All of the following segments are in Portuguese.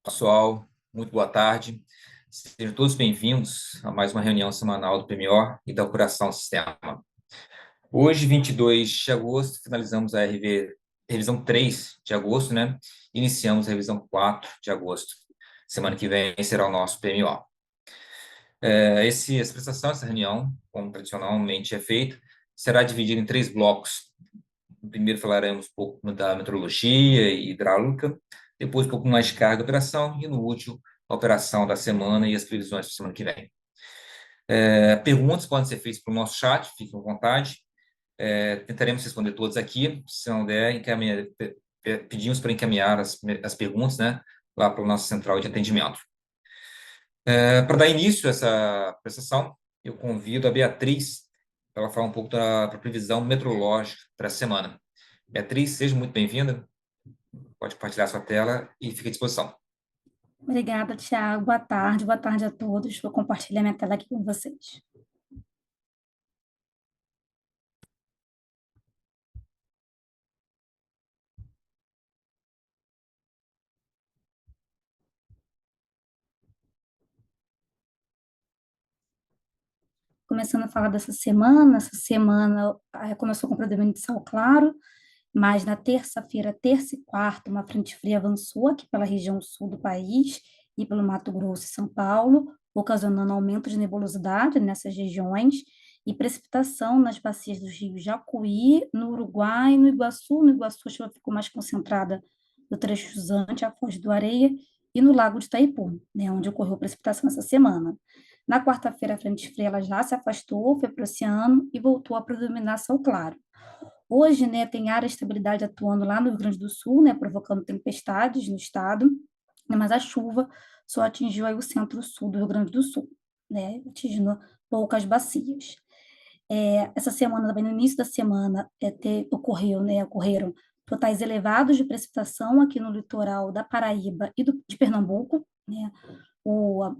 Pessoal, muito boa tarde. Sejam todos bem-vindos a mais uma reunião semanal do PMO e da Operação Sistema. Hoje, 22 de agosto, finalizamos a revisão 3 de agosto, né? Iniciamos a revisão 4 de agosto. Semana que vem será o nosso PMO. Essa reunião, como tradicionalmente é feita, será dividida em 3 blocos. No primeiro falaremos um pouco da meteorologia e hidráulica, depois um pouco mais de carga e operação, e no último, a operação da semana e as previsões para a semana que vem. Perguntas podem ser feitas pelo nosso chat, fiquem à vontade. Tentaremos responder todas aqui, se não der, pedimos para encaminhar as perguntas, né, lá para a nossa central de atendimento. Para dar início a essa prestação, eu convido a Beatriz para ela falar um pouco da previsão meteorológica para a semana. Beatriz, seja muito bem-vinda. Pode compartilhar sua tela e fique à disposição. Obrigada, Thiago. Boa tarde a todos. Vou compartilhar minha tela aqui com vocês. Começando a falar dessa semana, começou com predomínio de céu claro, mas na terça-feira, terça e quarta, uma frente fria avançou aqui pela região sul do país e pelo Mato Grosso e São Paulo, ocasionando aumento de nebulosidade nessas regiões e precipitação nas bacias dos rios Jacuí, no Uruguai, no Iguaçu. No Iguaçu, a chuva ficou mais concentrada no trecho Zante, a Foz do Areia, e no Lago de Itaipu, né, onde ocorreu precipitação essa semana. Na quarta-feira, a frente fria ela já se afastou, foi para o oceano e voltou a predominar céu claro. Hoje, né, tem área de estabilidade atuando lá no Rio Grande do Sul, né, provocando tempestades no estado, né, mas a chuva só atingiu aí o centro-sul do Rio Grande do Sul, né, atingindo poucas bacias. Essa semana, também no início da semana, ocorreram totais elevados de precipitação aqui no litoral da Paraíba e de Pernambuco, né, o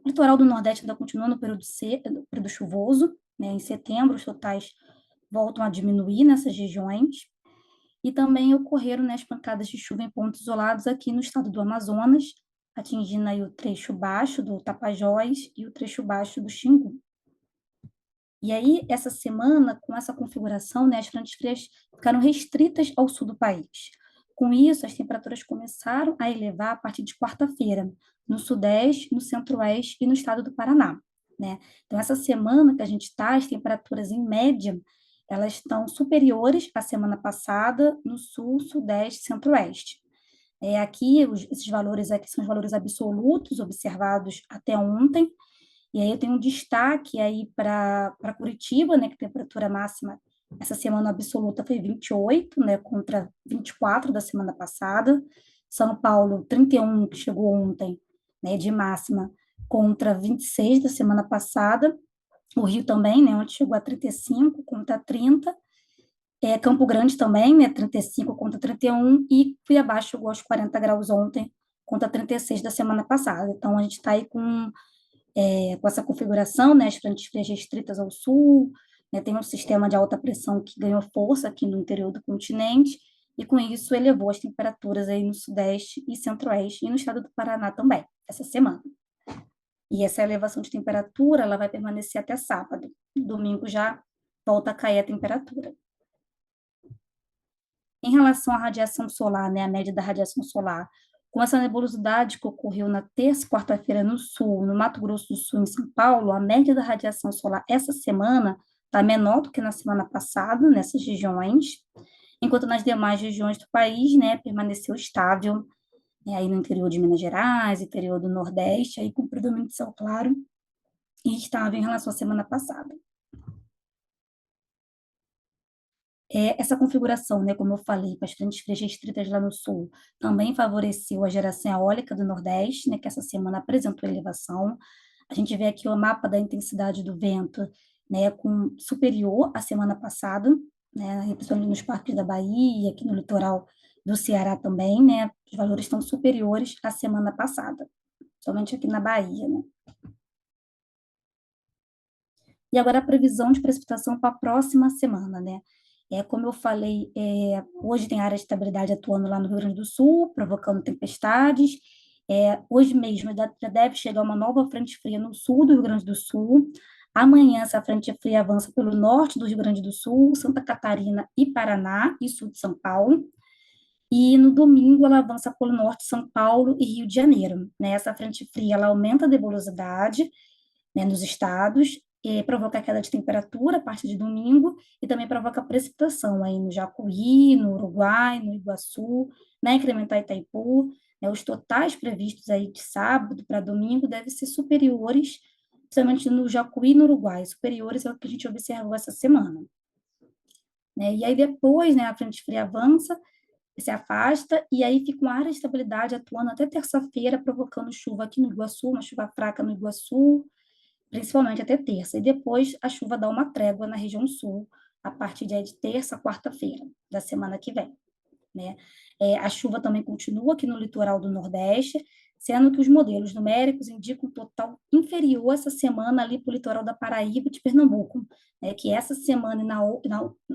litoral do Nordeste ainda continua no período chuvoso, né, em setembro os totais voltam a diminuir nessas regiões, e também ocorreram, né, as pancadas de chuva em pontos isolados aqui no estado do Amazonas, atingindo aí o trecho baixo do Tapajós e o trecho baixo do Xingu. E aí, essa semana, com essa configuração, né, as frentes frias ficaram restritas ao sul do país. Com isso, as temperaturas começaram a elevar a partir de quarta-feira, no Sudeste, no Centro-Oeste e no estado do Paraná, né? Então, essa semana que a gente está, as temperaturas, em média, elas estão superiores à semana passada no Sul, Sudeste e Centro-Oeste. Esses valores aqui são os valores absolutos observados até ontem, e aí eu tenho um destaque aí para Curitiba, né, que a temperatura máxima essa semana absoluta foi 28, né, contra 24 da semana passada. São Paulo, 31, que chegou ontem, né, de máxima, contra 26 da semana passada. O Rio também, né, onde chegou a 35 contra 30. Campo Grande também, né, 35 contra 31, e Cuiabá chegou aos 40 graus ontem, contra 36 da semana passada. Então, a gente está aí com essa configuração, né, as frentes frias restritas ao sul, né, tem um sistema de alta pressão que ganhou força aqui no interior do continente, e com isso elevou as temperaturas aí no Sudeste e Centro-Oeste, e no estado do Paraná também, essa semana. E essa elevação de temperatura, ela vai permanecer até sábado. Domingo já volta a cair a temperatura. Em relação à radiação solar, né, a média da radiação solar, com essa nebulosidade que ocorreu na terça e quarta-feira no sul, no Mato Grosso do Sul e em São Paulo, a média da radiação solar essa semana está menor do que na semana passada, nessas regiões, enquanto nas demais regiões do país, né, permaneceu estável, né, aí no interior de Minas Gerais, interior do Nordeste, aí com predomínio de céu claro e estável em relação à semana passada. Essa configuração, né, como eu falei, com as frentes frias restritas lá no sul, também favoreceu a geração eólica do Nordeste, né, que essa semana apresentou elevação. A gente vê aqui o mapa da intensidade do vento, né, superior à semana passada, né, principalmente nos parques da Bahia, aqui no litoral do Ceará também, né, os valores estão superiores à semana passada, somente aqui na Bahia, né. E agora a previsão de precipitação para a próxima semana, né? Como eu falei, hoje tem área de estabilidade atuando lá no Rio Grande do Sul, provocando tempestades. Hoje mesmo já deve chegar uma nova frente fria no sul do Rio Grande do Sul. Amanhã, essa frente fria avança pelo norte do Rio Grande do Sul, Santa Catarina e Paraná, e sul de São Paulo. E no domingo, ela avança pelo norte de São Paulo e Rio de Janeiro. Né? Essa frente fria ela aumenta a nebulosidade, né, nos estados, e provoca queda de temperatura a partir de domingo, e também provoca precipitação aí no Jacuí, no Uruguai, no Iguaçu, né, incrementar Itaipu. Né, os totais previstos aí de sábado para domingo devem ser superiores, principalmente no Jacuí e no Uruguai, superiores ao que a gente observou essa semana. Né? E aí depois, né, a frente fria avança, se afasta, e aí fica uma área de estabilidade atuando até terça-feira, provocando chuva aqui no Iguaçu, uma chuva fraca no Iguaçu, principalmente até terça. E depois a chuva dá uma trégua na região sul, a partir de terça, quarta-feira da semana que vem. Né? A chuva também continua aqui no litoral do Nordeste, sendo que os modelos numéricos indicam um total inferior essa semana ali para o litoral da Paraíba e de Pernambuco, né? Que essa semana e na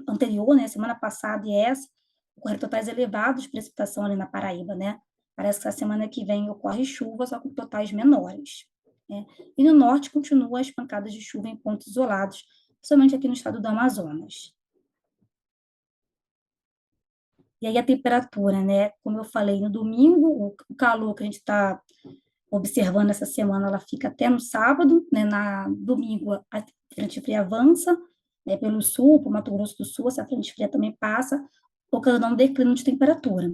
anterior, né, semana passada e essa, ocorreram totais elevados de precipitação ali na Paraíba, né? Parece que a semana que vem ocorre chuva, só com totais menores. Né? E no norte continua as pancadas de chuva em pontos isolados, principalmente aqui no estado do Amazonas. E aí a temperatura, né? Como eu falei, no domingo, o calor que a gente está observando essa semana, ela fica até no sábado, né? Na domingo a frente fria avança, né? Pelo sul, para o Mato Grosso do Sul, essa frente fria também passa, ocasionando um declínio de temperatura.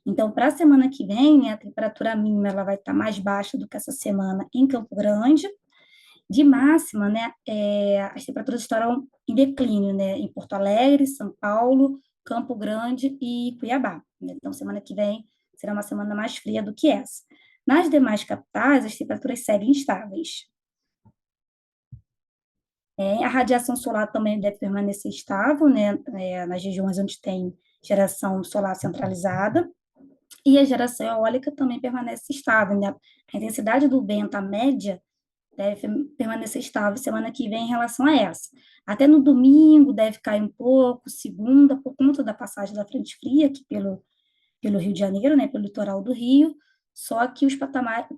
Então, para a semana que vem, né, a temperatura mínima ela vai estar mais baixa do que essa semana em Campo Grande. De máxima, né, as temperaturas estarão em declínio, né, em Porto Alegre, São Paulo, Campo Grande e Cuiabá. Né? Então, semana que vem será uma semana mais fria do que essa. Nas demais capitais, as temperaturas seguem estáveis. A radiação solar também deve permanecer estável, né, nas regiões onde tem geração solar centralizada, e a geração eólica também permanece estável, né? A intensidade do vento, a média, deve permanecer estável semana que vem em relação a essa. Até no domingo deve cair um pouco, segunda, por conta da passagem da frente fria aqui pelo Rio de Janeiro, né, pelo litoral do Rio, só que os patamares,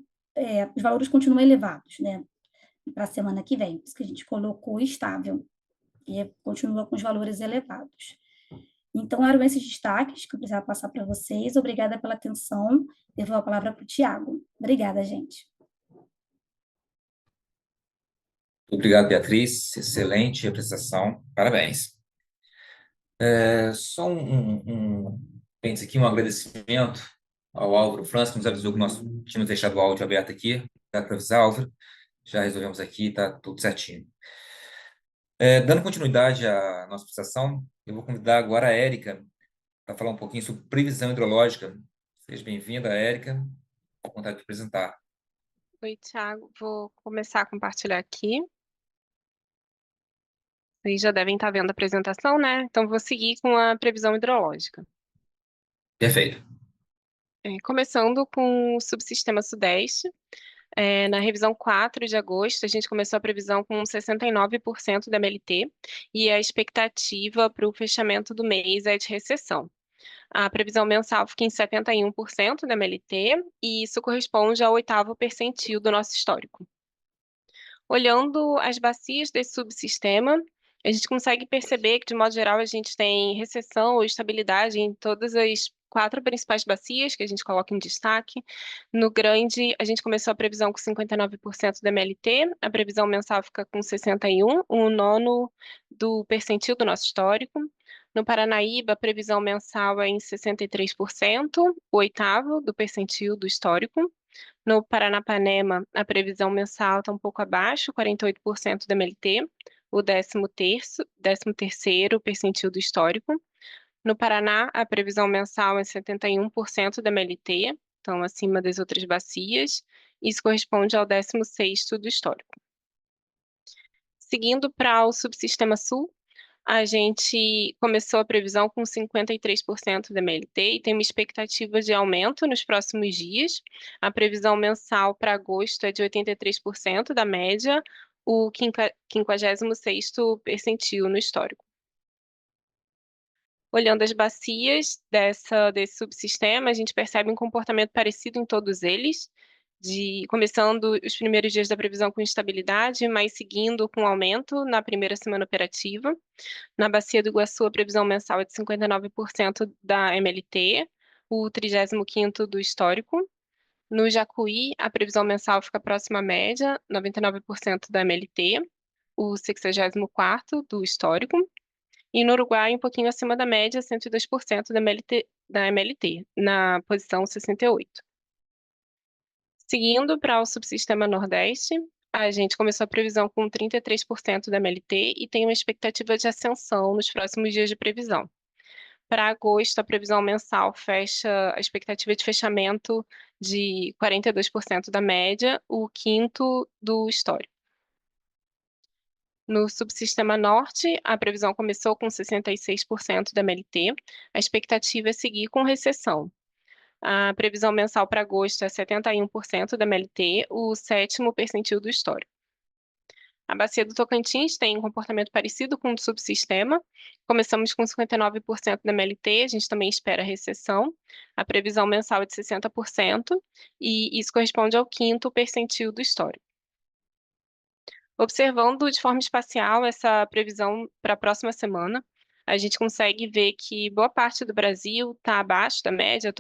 os valores continuam elevados, né, para a semana que vem, por isso que a gente colocou estável, e continua com os valores elevados. Então, eram esses destaques que eu precisava passar para vocês. Obrigada pela atenção. Devo a palavra para o Tiago. Obrigada, gente. Obrigado, Beatriz. Excelente apresentação. Parabéns. Só pensa aqui, um agradecimento ao Álvaro França, que nos avisou que nós tínhamos deixado o áudio aberto aqui. Obrigado por avisar, Álvaro. Já resolvemos aqui, está tudo certinho. Dando continuidade à nossa apresentação, eu vou convidar agora a Érica para falar um pouquinho sobre previsão hidrológica. Seja bem-vinda, Érica. Vou vontade de apresentar. Oi, Thiago. Vou começar a compartilhar aqui. Vocês já devem estar vendo a apresentação, né? Então, vou seguir com a previsão hidrológica. Perfeito. Começando com o subsistema Sudeste. Na revisão 4 de agosto, a gente começou a previsão com 69% da MLT e a expectativa para o fechamento do mês é de recessão. A previsão mensal fica em 71% da MLT e isso corresponde ao 8º percentil do nosso histórico. Olhando as bacias desse subsistema, a gente consegue perceber que, de modo geral, a gente tem recessão ou estabilidade em todas as 4 principais bacias que a gente coloca em destaque. No grande, a gente começou a previsão com 59% da MLT, a previsão mensal fica com 61%, o nono do percentil do nosso histórico. No Paranaíba, a previsão mensal é em 63%, o 8º do percentil do histórico. No Paranapanema, a previsão mensal está um pouco abaixo, 48% da MLT, o 13º percentil do histórico. No Paraná, a previsão mensal é 71% da MLT, então acima das outras bacias. Isso corresponde ao 16º do histórico. Seguindo para o subsistema sul, a gente começou a previsão com 53% da MLT e tem uma expectativa de aumento nos próximos dias. A previsão mensal para agosto é de 83% da média, o 56º percentil no histórico. Olhando as bacias desse subsistema, a gente percebe um comportamento parecido em todos eles. começando os primeiros dias da previsão com estabilidade, mas seguindo com aumento na primeira semana operativa. Na Bacia do Iguaçu, a previsão mensal é de 59% da MLT, o 35º do histórico. No Jacuí, a previsão mensal fica próxima à média, 99% da MLT, o 64º do histórico. E no Uruguai, um pouquinho acima da média, 102% da MLT, na posição 68. Seguindo para o subsistema Nordeste, a gente começou a previsão com 33% da MLT e tem uma expectativa de ascensão nos próximos dias de previsão. Para agosto, a previsão mensal fecha a expectativa de fechamento de 42% da média, o 5º do histórico. No subsistema Norte, a previsão começou com 66% da MLT, a expectativa é seguir com recessão. A previsão mensal para agosto é 71% da MLT, o 7º percentil do histórico. A Bacia do Tocantins tem um comportamento parecido com o do subsistema. Começamos com 59% da MLT, a gente também espera recessão. A previsão mensal é de 60%, e isso corresponde ao 5º percentil do histórico. Observando de forma espacial essa previsão para a próxima semana, a gente consegue ver que boa parte do Brasil está abaixo da média,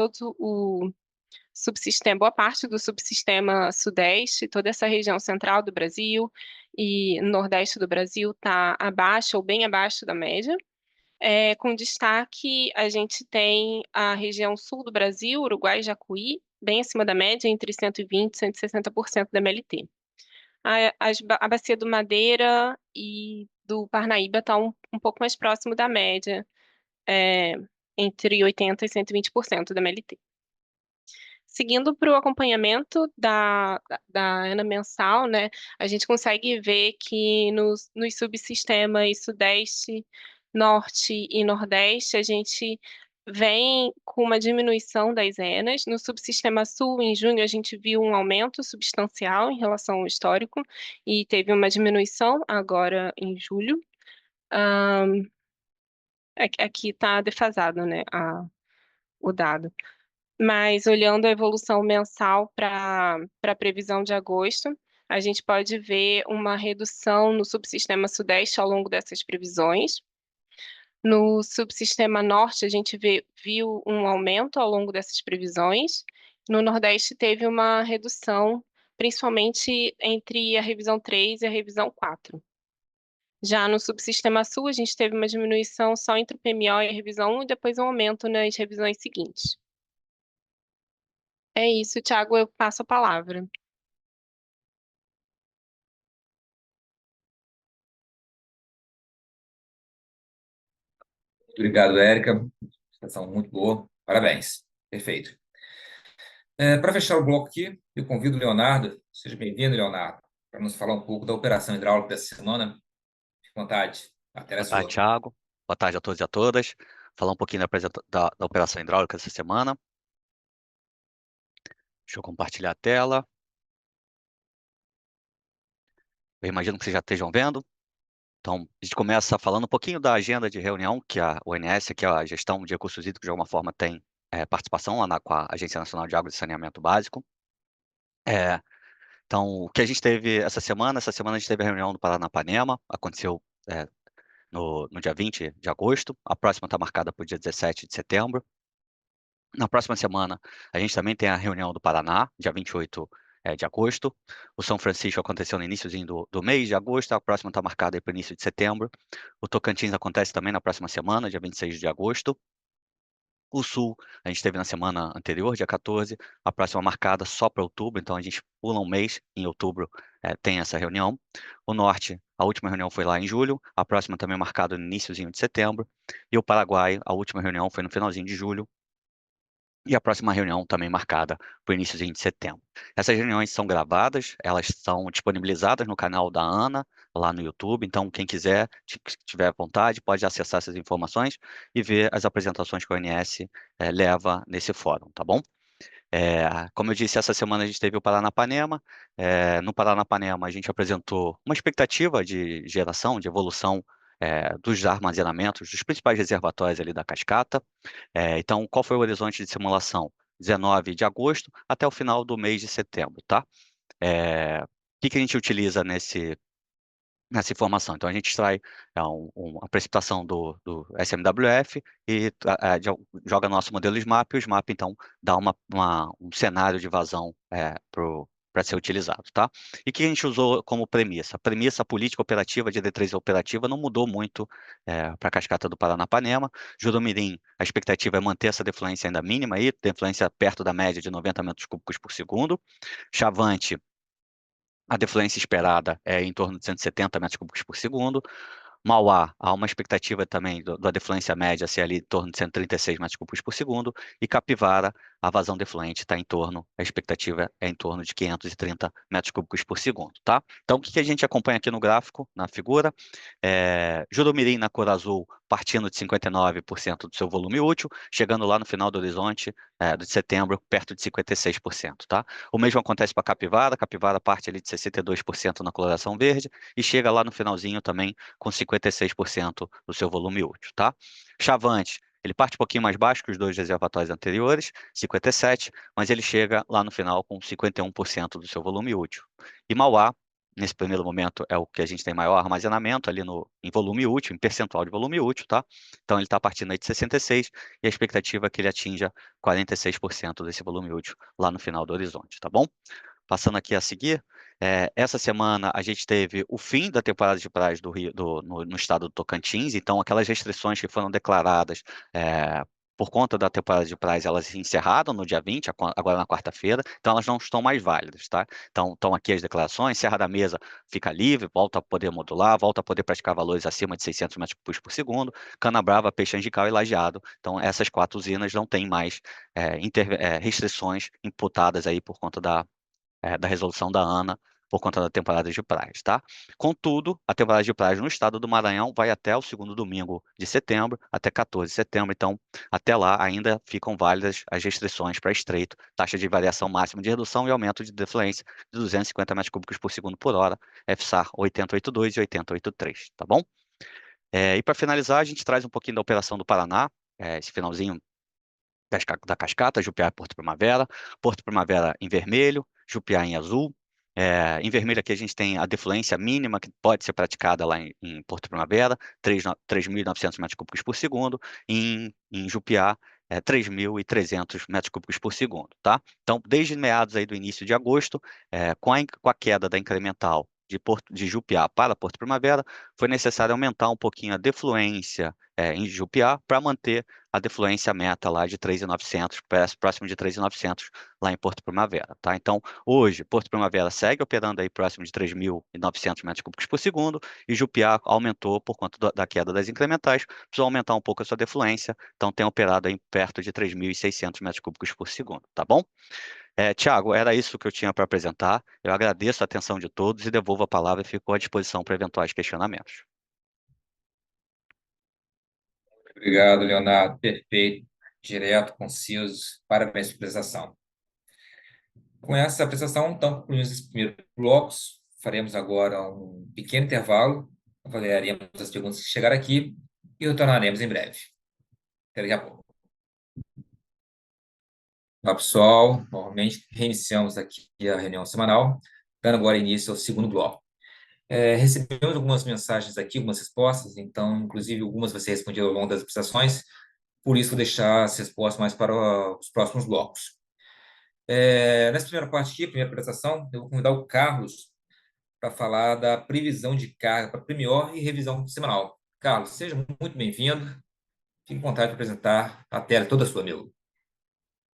boa parte do subsistema Sudeste, toda essa região central do Brasil e Nordeste do Brasil está abaixo ou bem abaixo da média. Com destaque, a gente tem a região sul do Brasil, Uruguai e Jacuí, bem acima da média, entre 120% e 160% da MLT. A Bacia do Madeira e do Parnaíba está um pouco mais próximo da média, entre 80% e 120% da MLT. Seguindo para o acompanhamento da ANA mensal, né, a gente consegue ver que nos subsistemas Sudeste, Norte e Nordeste, a gente vem com uma diminuição das ENAs. No subsistema Sul, em junho, a gente viu um aumento substancial em relação ao histórico e teve uma diminuição agora em julho. Aqui está defasado, né, o dado. Mas olhando a evolução mensal para a previsão de agosto, a gente pode ver uma redução no subsistema Sudeste ao longo dessas previsões. No subsistema Norte, a gente viu um aumento ao longo dessas previsões. No Nordeste, teve uma redução, principalmente entre a revisão 3 e a revisão 4. Já no subsistema Sul, a gente teve uma diminuição só entre o PMO e a revisão 1 e depois um aumento nas revisões seguintes. É isso, Thiago, eu passo a palavra. Muito obrigado, Érica. Apresentação muito boa. Parabéns. Perfeito. Para fechar o bloco aqui, eu convido o Leonardo. Seja bem-vindo, Leonardo, para nos falar um pouco da operação hidráulica dessa semana. Fique à vontade. A tela é Boa tarde, sua. Thiago. Boa tarde a todos e a todas. Falar um pouquinho da operação hidráulica dessa semana. Deixa eu compartilhar a tela. Eu imagino que vocês já estejam vendo. Então, a gente começa falando um pouquinho da agenda de reunião, que a ONS, que é a Gestão de Recursos Hídricos, de alguma forma tem participação lá com a Agência Nacional de Água e Saneamento Básico. Então, o que a gente teve essa semana a gente teve a reunião do Paranapanema, aconteceu no dia 20 de agosto, a próxima está marcada para o dia 17 de setembro. Na próxima semana, a gente também tem a reunião do Paraná, dia 28 de agosto. O São Francisco aconteceu no iníciozinho do mês de agosto, a próxima está marcada para o início de setembro. O Tocantins acontece também na próxima semana, dia 26 de agosto. O Sul, a gente teve na semana anterior, dia 14, a próxima marcada só para outubro, então a gente pula um mês, em outubro tem essa reunião. O Norte, a última reunião foi lá em julho, a próxima também marcada no iníciozinho de setembro. E o Paraguai, a última reunião foi no finalzinho de julho, e a próxima reunião também marcada para o iníciozinho de setembro. Essas reuniões são gravadas, elas são disponibilizadas no canal da ANA, lá no YouTube, então quem quiser, tiver vontade, pode acessar essas informações e ver as apresentações que a ONS leva nesse fórum, tá bom? Como eu disse, essa semana a gente teve o Paranapanema. No Paranapanema, a gente apresentou uma expectativa de geração, de evolução dos armazenamentos, dos principais reservatórios ali da cascata. Então, qual foi o horizonte de simulação? 19 de agosto até o final do mês de setembro, tá? O que a gente utiliza nessa informação? Então, a gente extrai a precipitação do SMWF e joga no nosso modelo SMAP, e o SMAP, então, dá um cenário de vazão para ser utilizado, tá? E o que a gente usou como premissa? A premissa política operativa de D3 operativa não mudou muito para a cascata do Paranapanema. Jurumirim, a expectativa é manter essa defluência ainda mínima aí, defluência perto da média de 90 metros cúbicos por segundo. Chavante, a defluência esperada é em torno de 170 metros cúbicos por segundo. Mauá, há uma expectativa também da defluência média ser ali em torno de 136 metros cúbicos por segundo. E Capivara, a vazão defluente está a expectativa é em torno de 530 metros cúbicos por segundo, tá? Então, o que a gente acompanha aqui no gráfico, na figura? Jurumirim, na cor azul, partindo de 59% do seu volume útil, chegando lá no final do horizonte de setembro, perto de 56%, tá? O mesmo acontece para Capivara. Capivara parte ali de 62% na coloração verde e chega lá no finalzinho também com 56% do seu volume útil, tá? Chavante, ele parte um pouquinho mais baixo que os dois reservatórios anteriores, 57%, mas ele chega lá no final com 51% do seu volume útil. E Mauá, nesse primeiro momento, é o que a gente tem maior armazenamento ali em volume útil, em percentual de volume útil, tá? Então, ele está partindo aí de 66% e a expectativa é que ele atinja 46% desse volume útil lá no final do horizonte, tá bom? Passando aqui a seguir, essa semana a gente teve o fim da temporada de praias do Rio, no estado do Tocantins, então aquelas restrições que foram declaradas por conta da temporada de praias, elas se encerraram no dia 20, agora na quarta-feira, então elas não estão mais válidas, tá? Então, estão aqui as declarações, Serra da Mesa fica livre, volta a poder modular, volta a poder praticar valores acima de 600 metros cúbicos por segundo, Canabrava, Peixe Angical e Lajeado, então essas 4 usinas não têm mais restrições imputadas aí por conta da resolução da ANA por conta da temporada de praias, tá? Contudo, a temporada de praias no estado do Maranhão vai até o segundo domingo de setembro, até 14 de setembro, então, até lá ainda ficam válidas as restrições para estreito, taxa de variação máxima de redução e aumento de defluência de 250 metros cúbicos por segundo por hora, FSAR 8082 e 8083, tá bom? E para finalizar, a gente traz um pouquinho da operação do Paraná, esse finalzinho da cascata, Jupiá e Porto Primavera em vermelho, Jupiá em azul. Em vermelho aqui a gente tem a defluência mínima que pode ser praticada lá em Porto Primavera, 3.900 metros cúbicos por segundo, em Jupiá, 3.300 metros cúbicos por segundo, tá? Então, desde meados aí do início de agosto, com a queda da incremental de Jupiá para Porto Primavera, foi necessário aumentar um pouquinho a defluência em Jupiá para manter a defluência meta lá de 3.900, próximo de 3.900 lá em Porto Primavera, tá? Então, hoje, Porto Primavera segue operando aí próximo de 3.900 metros cúbicos por segundo e Jupiá aumentou por conta da queda das incrementais, precisou aumentar um pouco a sua defluência, então tem operado aí perto de 3.600 metros cúbicos por segundo, tá bom? Tiago, era isso que eu tinha para apresentar. Eu agradeço a atenção de todos e devolvo a palavra e fico à disposição para eventuais questionamentos. Obrigado, Leonardo. Perfeito, direto, conciso. Parabéns pela apresentação. Com essa apresentação, então, concluímos os primeiros blocos. Faremos agora um pequeno intervalo, avaliaremos as perguntas que chegaram aqui e retornaremos em breve. Até daqui a pouco. Olá, pessoal. Novamente, reiniciamos aqui a reunião semanal, dando agora início ao segundo bloco. Recebemos algumas mensagens aqui, algumas respostas, então, inclusive, algumas você respondeu ao longo das apresentações, por isso vou deixar as respostas mais para os próximos blocos. Nessa primeira parte aqui, primeira apresentação, eu vou convidar o Carlos para falar da previsão de carga para Premior e revisão semanal. Carlos, seja muito bem-vindo. Fique à vontade de apresentar a tela toda sua, amigo.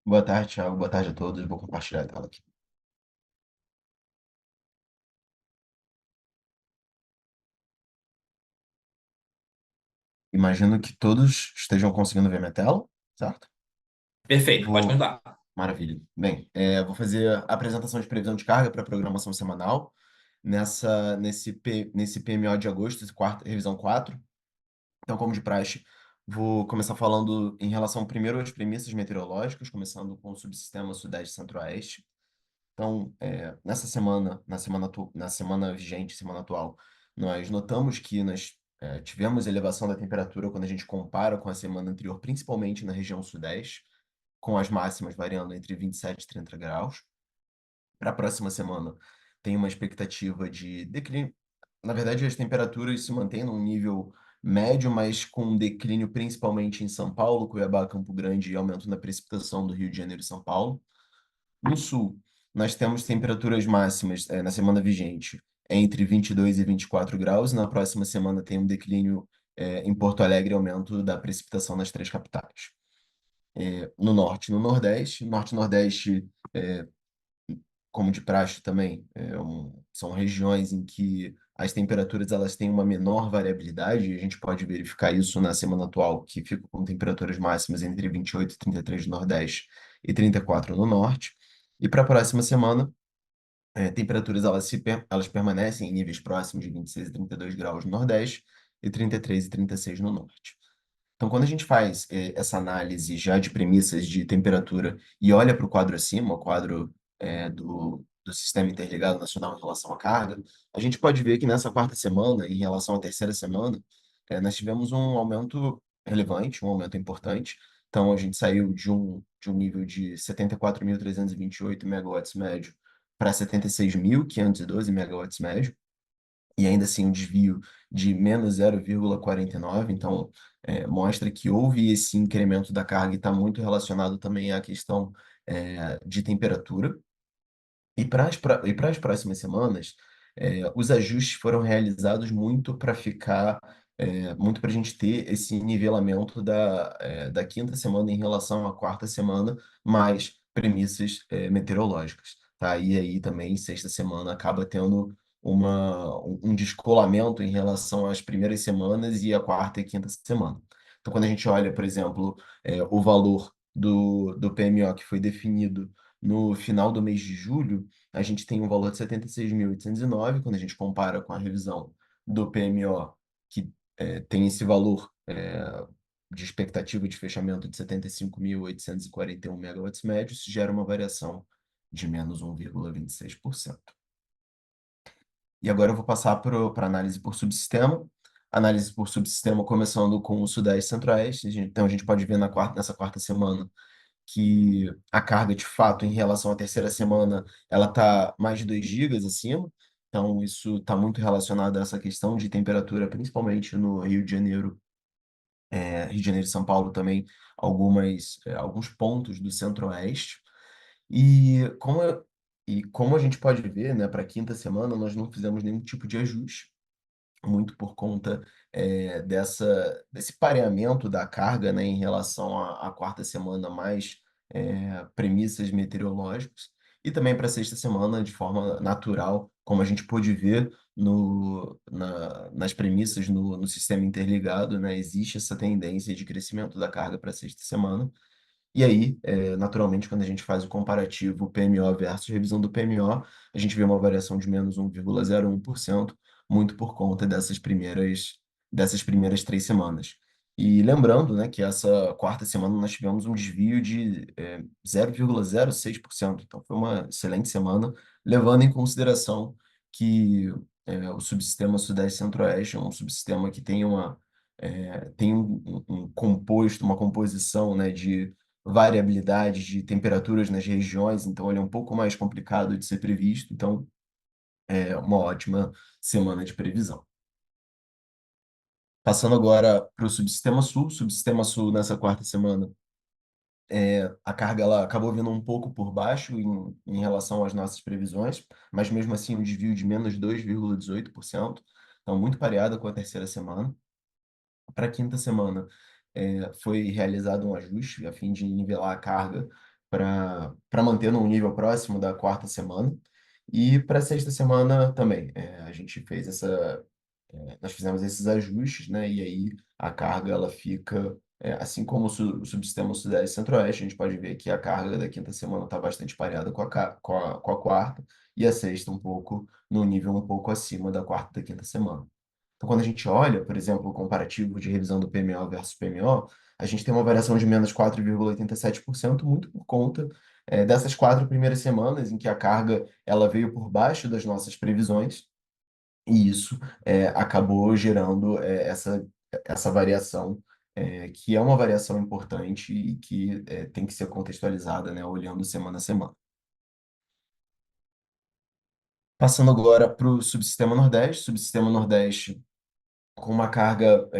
Boa tarde, Thiago. Boa tarde a todos. Vou compartilhar a tela aqui. Imagino que todos estejam conseguindo ver minha tela, certo? Perfeito, pode continuar. Maravilha. Bem, vou fazer a apresentação de previsão de carga para a programação semanal nesse PMO de agosto, revisão 4. Então, como de praxe, vou começar falando em relação primeiro às premissas meteorológicas, começando com o subsistema Sudeste e Centro-Oeste. Então, nessa semana, na semana vigente, semana atual, nós notamos que nós tivemos elevação da temperatura quando a gente compara com a semana anterior, principalmente na região Sudeste. com as máximas variando entre 27 e 30 graus. Para a próxima semana, tem uma expectativa de declínio. Na verdade, as temperaturas se mantêm num nível médio, mas com um declínio principalmente em São Paulo, Cuiabá, Campo Grande e aumento na precipitação do Rio de Janeiro e São Paulo. No sul, nós temos temperaturas máximas na semana vigente entre 22 e 24 graus. Na próxima semana tem um declínio em Porto Alegre e aumento da precipitação nas três capitais. No norte e no nordeste, norte e nordeste, como de praxe também, são regiões em que as temperaturas elas têm uma menor variabilidade, e a gente pode verificar isso na semana atual, que fica com temperaturas máximas entre 28 e 33 no Nordeste e 34 no Norte. E para a próxima semana, temperaturas elas permanecem em níveis próximos de 26 e 32 graus no Nordeste e 33 e 36 no Norte. Então, quando a gente faz essa análise já de premissas de temperatura e olha para o quadro acima, o quadro do Sistema Interligado Nacional em relação à carga, a gente pode ver que nessa quarta semana, em relação à terceira semana, nós tivemos um aumento relevante, um aumento importante. Então, a gente saiu de um nível de 74.328 megawatts médio para 76.512 megawatts médio, e ainda assim um desvio de menos 0,49. Então, mostra que houve esse incremento da carga e está muito relacionado também à questão de temperatura. E para as próximas semanas, os ajustes foram realizados muito para ficar, muito para a gente ter esse nivelamento da quinta semana em relação à quarta semana, mais premissas meteorológicas, tá? E aí também, sexta semana, acaba tendo um descolamento em relação às primeiras semanas e a quarta e quinta semana. Então, quando a gente olha, por exemplo, o valor do PMO que foi definido no final do mês de julho, a gente tem um valor de 76.809. Quando a gente compara com a revisão do PMO, que tem esse valor de expectativa de fechamento de 75.841 megawatts médios, gera uma variação de menos 1,26%. E agora eu vou passar para análise por subsistema. Análise por subsistema começando com o Sudeste e Centro-Oeste. Então, a gente pode ver nessa quarta semana que a carga, de fato, em relação à terceira semana, ela está mais de 2 gigas acima. Então, isso está muito relacionado a essa questão de temperatura, principalmente no Rio de Janeiro, Rio de Janeiro e São Paulo também, alguns pontos do Centro-Oeste. E como a gente pode ver, né, para a quinta semana, nós não fizemos nenhum tipo de ajuste, muito por conta desse pareamento da carga, né, em relação à quarta semana, mais premissas meteorológicas, e também para a sexta semana, de forma natural, como a gente pôde ver nas premissas no sistema interligado, né, existe essa tendência de crescimento da carga para a sexta semana. E aí, naturalmente, quando a gente faz o comparativo PMO versus revisão do PMO, a gente vê uma variação de menos 1,01%, muito por conta dessas primeiras 3 semanas. E lembrando, né, que essa quarta semana nós tivemos um desvio de 0,06%. Então, foi uma excelente semana, levando em consideração que o subsistema Sudeste Centro-Oeste é um subsistema que tem um composto, uma composição, né, de variabilidade de temperaturas nas regiões, então ele é um pouco mais complicado de ser previsto. Então, é uma ótima semana de previsão. Passando agora para o Subsistema Sul nessa quarta semana, a carga ela acabou vindo um pouco por baixo em relação às nossas previsões, mas mesmo assim um desvio de menos 2,18%, então muito pareada com a terceira semana. Para a quinta semana, foi realizado um ajuste a fim de nivelar a carga para manter num nível próximo da quarta semana. E para a sexta semana também, nós fizemos esses ajustes, né? E aí a carga ela fica, assim como o subsistema Sudeste e Centro-Oeste, a gente pode ver que a carga da quinta semana está bastante pareada com a quarta, e a sexta no nível um pouco acima da quarta e da quinta semana. Então, quando a gente olha, por exemplo, o comparativo de revisão do PMO versus PMO, a gente tem uma variação de menos 4,87%, muito por conta dessas 4 primeiras semanas em que a carga ela veio por baixo das nossas previsões, e isso acabou gerando essa variação que é uma variação importante e que tem que ser contextualizada, né, olhando semana a semana. Passando agora para o subsistema Nordeste com uma carga,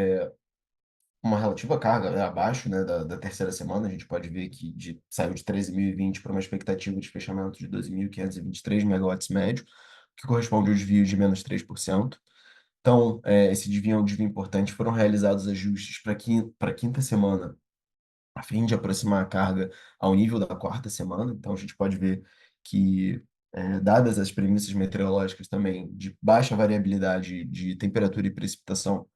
uma relativa carga abaixo, né, da terceira semana, a gente pode ver que saiu de 13.020 para uma expectativa de fechamento de 12.523 megawatts médio, que corresponde ao desvio de menos 3%. Então, esse desvio é um desvio importante. Foram realizados ajustes para a quinta semana, a fim de aproximar a carga ao nível da quarta semana. Então, a gente pode ver que, dadas as premissas meteorológicas também de baixa variabilidade de temperatura e precipitação,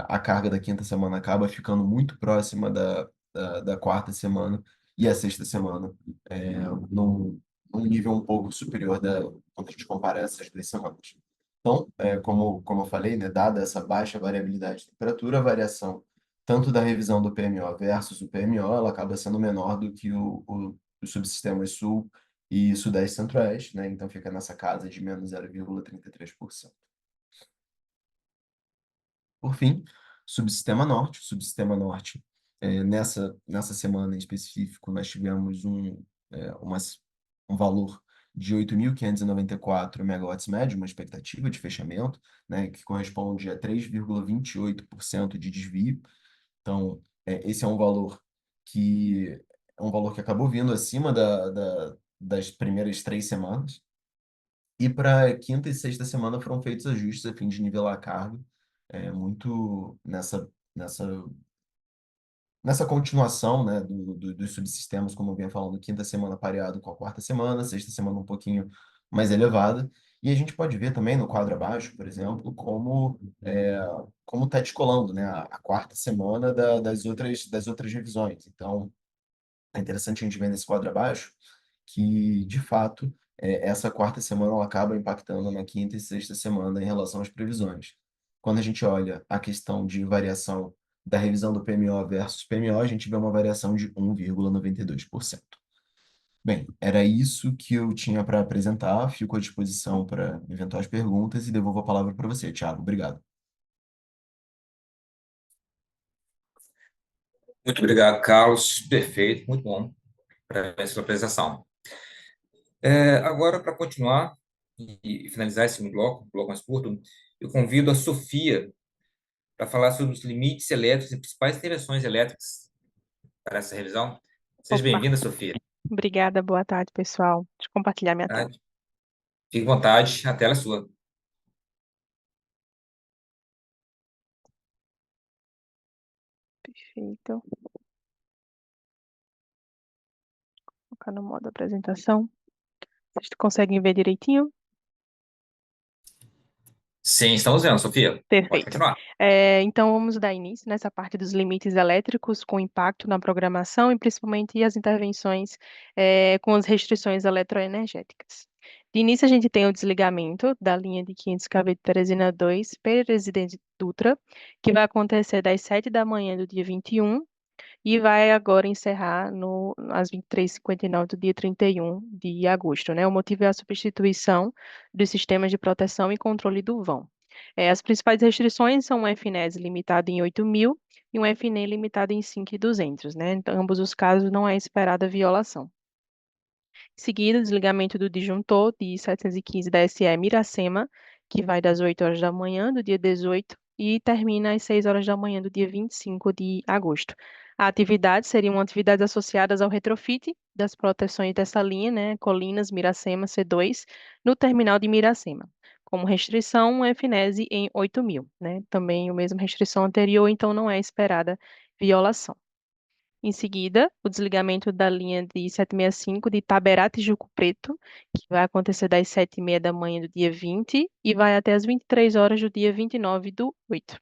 a carga da quinta semana acaba ficando muito próxima da quarta semana e a sexta semana, num nível um pouco superior quando a gente compara essas duas semanas. Então, como eu falei, né, dada essa baixa variabilidade de temperatura, a variação tanto da revisão do PMO versus o PMO, ela acaba sendo menor do que os subsistemas Sul e Sudeste Centro-Oeste, né? Então fica nessa casa de menos 0,33%. Por fim, subsistema Norte. O subsistema Norte, nessa semana em específico, nós tivemos um valor de 8.594 megawatts médio, uma expectativa de fechamento, né, que corresponde a 3,28% de desvio. Então, esse é um valor que acabou vindo acima das primeiras 3 semanas. E para a quinta e sexta semana foram feitos ajustes a fim de nivelar a carga, muito nessa continuação, né, dos subsistemas, como eu vinha falando, quinta semana pareado com a quarta semana, sexta semana um pouquinho mais elevada. E a gente pode ver também no quadro abaixo, por exemplo, como está descolando, né, a quarta semana das outras revisões. Então, é interessante a gente ver nesse quadro abaixo que, de fato, essa quarta semana ela acaba impactando na quinta e sexta semana em relação às previsões. Quando a gente olha a questão de variação da revisão do PMO versus PMO, a gente vê uma variação de 1,92%. Bem, era isso que eu tinha para apresentar. Fico à disposição para eventuais perguntas e devolvo a palavra para você, Thiago. Obrigado. Muito obrigado, Carlos. Perfeito, muito bom para essa apresentação. Agora, para continuar e finalizar esse bloco, um bloco mais curto, eu convido a Sofia para falar sobre os limites elétricos e principais intervenções elétricas para essa revisão. Seja Opa, bem-vinda, Sofia. obrigada, boa tarde, pessoal. Deixa eu compartilhar minha Tá? tela. Fique à vontade, a tela é sua. Perfeito. Vou colocar no modo apresentação. Vocês conseguem ver direitinho? Sim, estamos vendo, Sofia. Pode Perfeito. continuar. Então, vamos dar início nessa parte dos limites elétricos com impacto na programação e principalmente as intervenções com as restrições eletroenergéticas. De início, a gente tem o desligamento da linha de 500 kV de Teresina 2, Presidente Dutra, que vai acontecer das 7 da manhã do dia 21 e vai agora encerrar às 23h59 do dia 31 de agosto, né? O motivo é a substituição dos sistemas de proteção e controle do vão. As principais restrições são um FNES limitado em 8.000 e um FNE limitado em 5.200, né? Em ambos os casos não é esperada violação. Em seguida, desligamento do disjuntor de 715 da SE Miracema, que vai das 8 horas da manhã do dia 18 e termina às 6 horas da manhã do dia 25 de agosto. A atividade seriam atividades associadas ao retrofit das proteções dessa linha, né, Colinas, Miracema, C2, no terminal de Miracema. Como restrição, um FNES em 8.000, né? Também a mesma restrição anterior, então não é esperada violação. Em seguida, o desligamento da linha de 765 de Itaberá, Tijuco Preto, que vai acontecer das 7h30 da manhã do dia 20 e vai até as 23 horas do dia 29 do 8.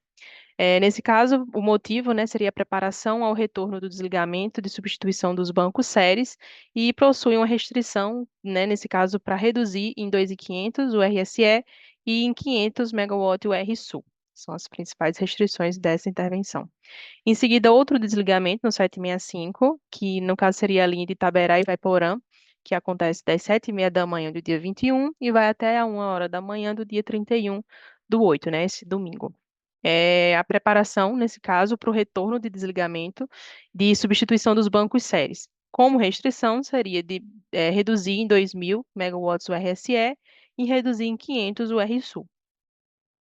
Nesse caso, o motivo, né, seria a preparação ao retorno do desligamento de substituição dos bancos séries e possui uma restrição, né, nesse caso, para reduzir em 2.500 o RSE e em 500 MW o RSU. São as principais restrições dessa intervenção. Em seguida, outro desligamento no 765, que no caso seria a linha de Itaberá e Vaiporã, que acontece das 7h30 da manhã do dia 21 e vai até a 1 hora da manhã do dia 31 do 8, né, esse domingo. é a preparação, nesse caso, para o retorno de desligamento de substituição dos bancos séries. Como restrição, seria de reduzir em 2.000 megawatts o RSE e reduzir em 500 o RSU.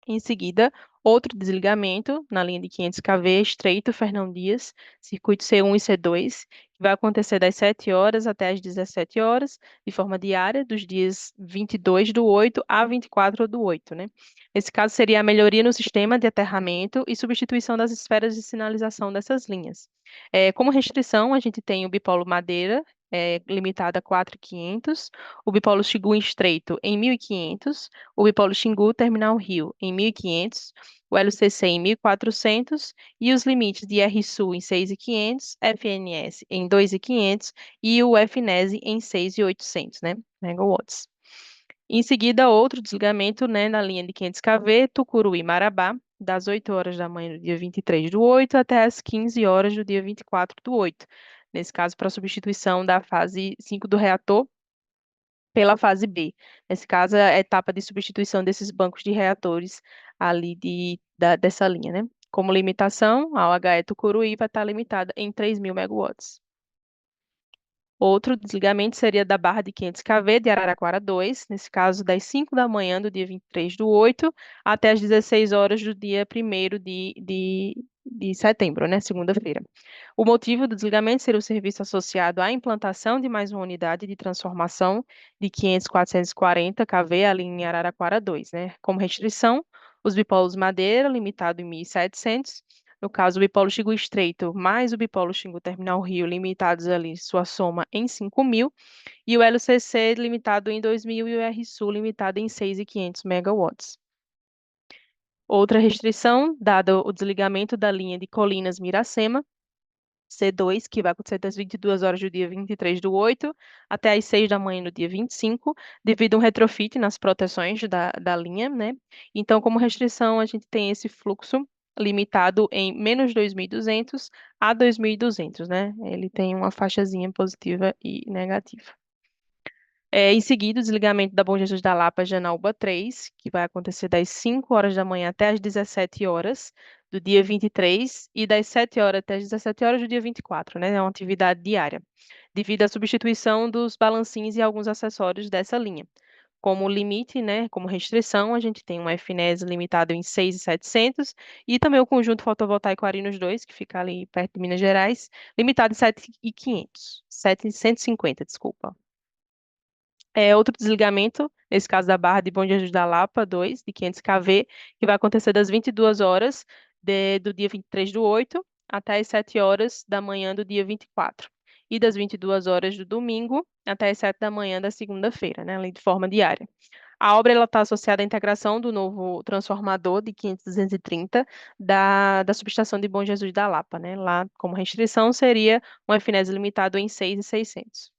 Em seguida, outro desligamento na linha de 500 kV, Estreito Fernão Dias, circuito C1 e C2, que vai acontecer das 7 horas até as 17 horas, de forma diária, dos dias 22/8 a 24/8, né? Nesse caso, seria a melhoria no sistema de aterramento e substituição das esferas de sinalização dessas linhas. Como restrição, a gente tem o bipolo Madeira, limitado a 4.500, o bipolo Xingu Estreito em 1.500, o bipolo Xingu Terminal Rio em 1.500, o LCC em 1.400 e os limites de RSU em 6.500, FNS em 2.500 e o FNES em 6.800, né, megawatts. Em seguida, outro desligamento, né, na linha de 500 kV, Tucuruí Marabá, das 8 horas da manhã do dia 23/8 até as 15 horas do dia 24/8. Nesse caso, para substituição da fase 5 do reator pela fase B. Nesse caso, é a etapa de substituição desses bancos de reatores ali dessa linha, né? Como limitação, a OHE Tucuruí vai estar limitada em 3.000 megawatts. Outro desligamento seria da barra de 500 kV de Araraquara 2, nesse caso das 5 da manhã do dia 23/8 até as 16 horas do dia 1º de setembro, né, segunda-feira. O motivo do desligamento seria o serviço associado à implantação de mais uma unidade de transformação de 500/440 kV ali em Araraquara 2, né? Como restrição, os bipolos Madeira, limitado em 1.700, no caso, o bipolo Xingu Estreito mais o bipolo Xingu Terminal Rio, limitados ali, sua soma em 5.000, e o LCC limitado em 2.000 e o RSU limitado em 6.500 megawatts. Outra restrição, dado o desligamento da linha de Colinas Miracema, C2, que vai acontecer das 22 horas do dia 23/8 até as 6 da manhã do dia 25, devido a um retrofit nas proteções da linha, né? Então, como restrição, a gente tem esse fluxo limitado em menos 2.200 a 2.200, né? Ele tem uma faixazinha positiva e negativa. Em seguida, o desligamento da Bom Jesus da Lapa Janaúba 3, que vai acontecer das 5 horas da manhã até as 17 horas do dia 23 e das 7 horas até as 17 horas do dia 24, né? É uma atividade diária, devido à substituição dos balancinhos e alguns acessórios dessa linha. Como limite, né, como restrição, a gente tem um FNES limitado em 6.700 e também o conjunto fotovoltaico Arinos 2, que fica ali perto de Minas Gerais, limitado em 7.500, 750, desculpa. Outro desligamento, nesse caso da barra de Bom Jesus da Lapa 2, de 500 kV, que vai acontecer das 22 horas do dia 23/8 até as 7 horas da manhã do dia 24. E das 22 horas do domingo até as 7 da manhã da segunda-feira, né, além de forma diária. A obra está associada à integração do novo transformador de 500/230 da subestação de Bom Jesus da Lapa, né? Lá, como restrição, seria um FNES limitado em 6.600.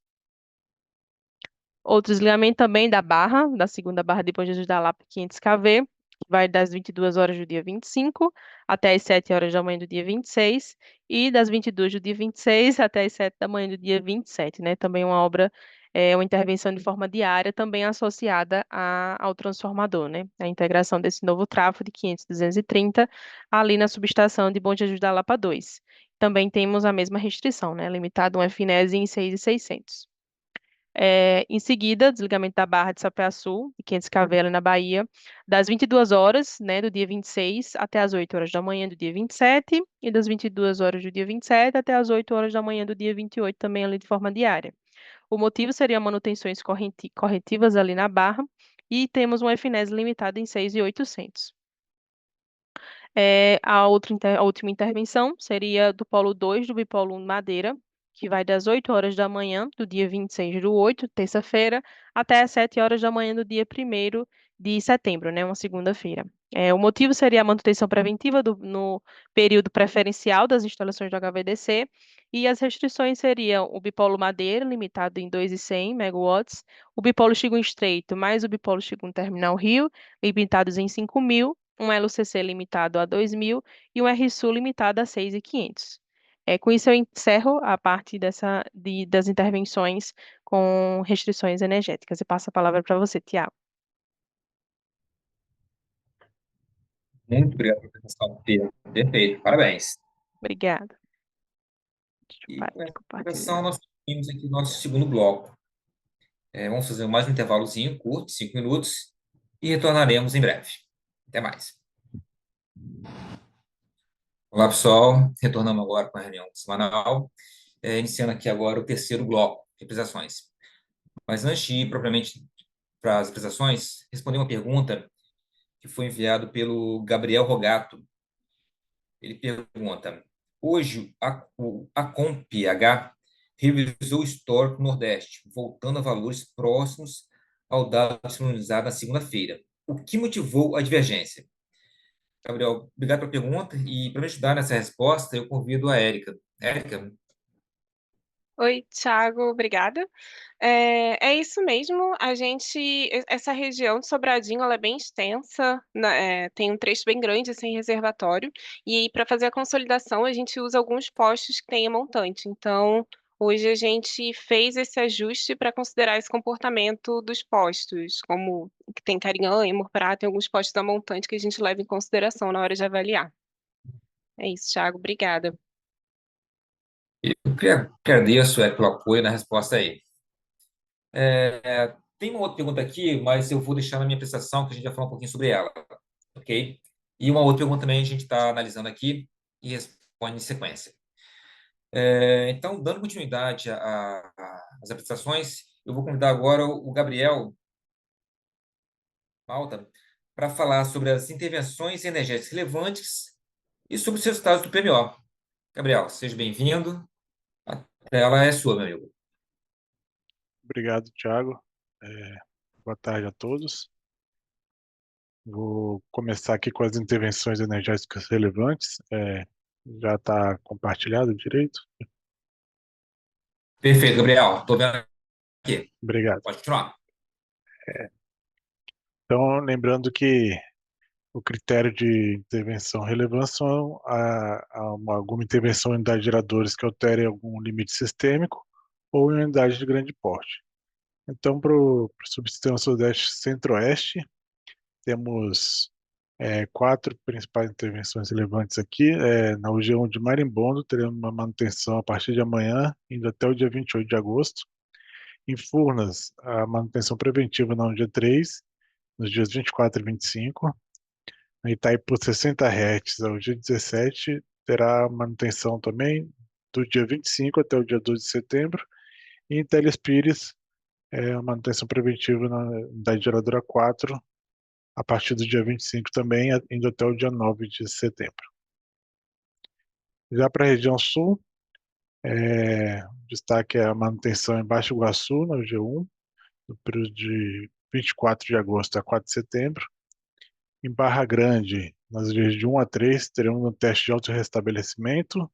Outro desligamento também da barra, da segunda barra de Bom Jesus da Lapa 500 kV, que vai das 22 horas do dia 25 até as 7 horas da manhã do dia 26, e das 22 do dia 26 até as 7 da manhã do dia 27, né? Também uma obra, uma intervenção de forma diária, também associada ao transformador, né? A integração desse novo trafo de 500/230 ali na subestação de Bom Jesus da Lapa 2. Também temos a mesma restrição, né? Limitado um FNES em 6.600. Em seguida, desligamento da barra de Sapé-Açu, de 500 kV ali na Bahia, das 22 horas, né, do dia 26 até as 8 horas da manhã do dia 27, e das 22 horas do dia 27 até as 8 horas da manhã do dia 28, também ali de forma diária. O motivo seria manutenções corretivas ali na barra, e temos um FNES limitado em 6.800. A última intervenção seria do polo 2 do bipolo 1 Madeira, que vai das 8 horas da manhã do dia 26/8, terça-feira, até as 7 horas da manhã do dia 1º de setembro, né, uma segunda-feira. O motivo seria a manutenção preventiva no período preferencial das instalações do HVDC, e as restrições seriam o bipolo Madeira, limitado em 2.100 megawatts, o bipolo Xingu Estreito mais o bipolo Xingu Terminal Rio, limitados em 5.000, um LCC limitado a 2.000 e um RSU limitado a 6.500. Com isso, eu encerro a parte das intervenções com restrições energéticas. E passo a palavra para você, Tiago. Muito obrigado pela apresentação, Pedro. Perfeito, parabéns. Obrigada. Deixa eu E parar com de essa apresentação, compartilhar. nós temos aqui o nosso segundo bloco. Vamos fazer mais um intervalozinho curto, 5 minutos, e retornaremos em breve. Até mais. Olá, pessoal. Retornamos agora com a reunião semanal, iniciando aqui agora o terceiro bloco de apresentações. Mas antes de ir propriamente para as apresentações, responder uma pergunta que foi enviada pelo Gabriel Rogato. Ele pergunta: hoje a CompH revisou o histórico Nordeste, voltando a valores próximos ao dado disponibilizado na segunda-feira. O que motivou a divergência? Gabriel, obrigado pela pergunta e para me ajudar nessa resposta, eu convido a Érica. Érica, Oi, Thiago, obrigada. É isso mesmo, essa região de Sobradinho, ela é bem extensa, tem um trecho bem grande, sem reservatório, e para fazer a consolidação, a gente usa alguns postos que têm montante. Então, hoje a gente fez esse ajuste para considerar esse comportamento dos postos, como que tem Carinhã, Amor Prata, tem alguns postos da montante que a gente leva em consideração na hora de avaliar. É isso, Thiago, obrigada. eu agradeço, Érica, pelo apoio na resposta aí. Tem uma outra pergunta aqui, mas eu vou deixar na minha apresentação, que a gente vai falar um pouquinho sobre ela, ok? E uma outra pergunta também a gente está analisando aqui e responde em sequência. Então, dando continuidade às apresentações, eu vou convidar agora o Gabriel Malta para falar sobre as intervenções energéticas relevantes e sobre os resultados do PMO. Gabriel, seja bem-vindo. A tela é sua, meu amigo. Obrigado, Thiago. Boa tarde a todos. Vou começar aqui com as intervenções energéticas relevantes. Já está compartilhado direito? Perfeito, Gabriel. Estou vendo aqui. Obrigado. Pode continuar. Então, lembrando que o critério de intervenção relevante são alguma intervenção em unidades geradoras que alterem algum limite sistêmico ou em unidade de grande porte. Então, para o subsistema Sudeste Centro-Oeste, temos 4 principais intervenções relevantes aqui. Na região de Marimbondo, teremos uma manutenção a partir de amanhã, indo até o dia 28 de agosto. Em Furnas, a manutenção preventiva no dia 3, nos dias 24 e 25. Na Itaipu 60 Hz, ao dia 17, terá manutenção também do dia 25 até o dia 12 de setembro. E em Telespires, a manutenção preventiva na unidade geradora 4, a partir do dia 25 também, indo até o dia 9 de setembro. Já para a região sul, destaque é a manutenção em Baixo Iguaçu, na G1, no período de 24 de agosto a 4 de setembro. Em Barra Grande, nas dias de 1 a 3, teremos um teste de autorrestabelecimento,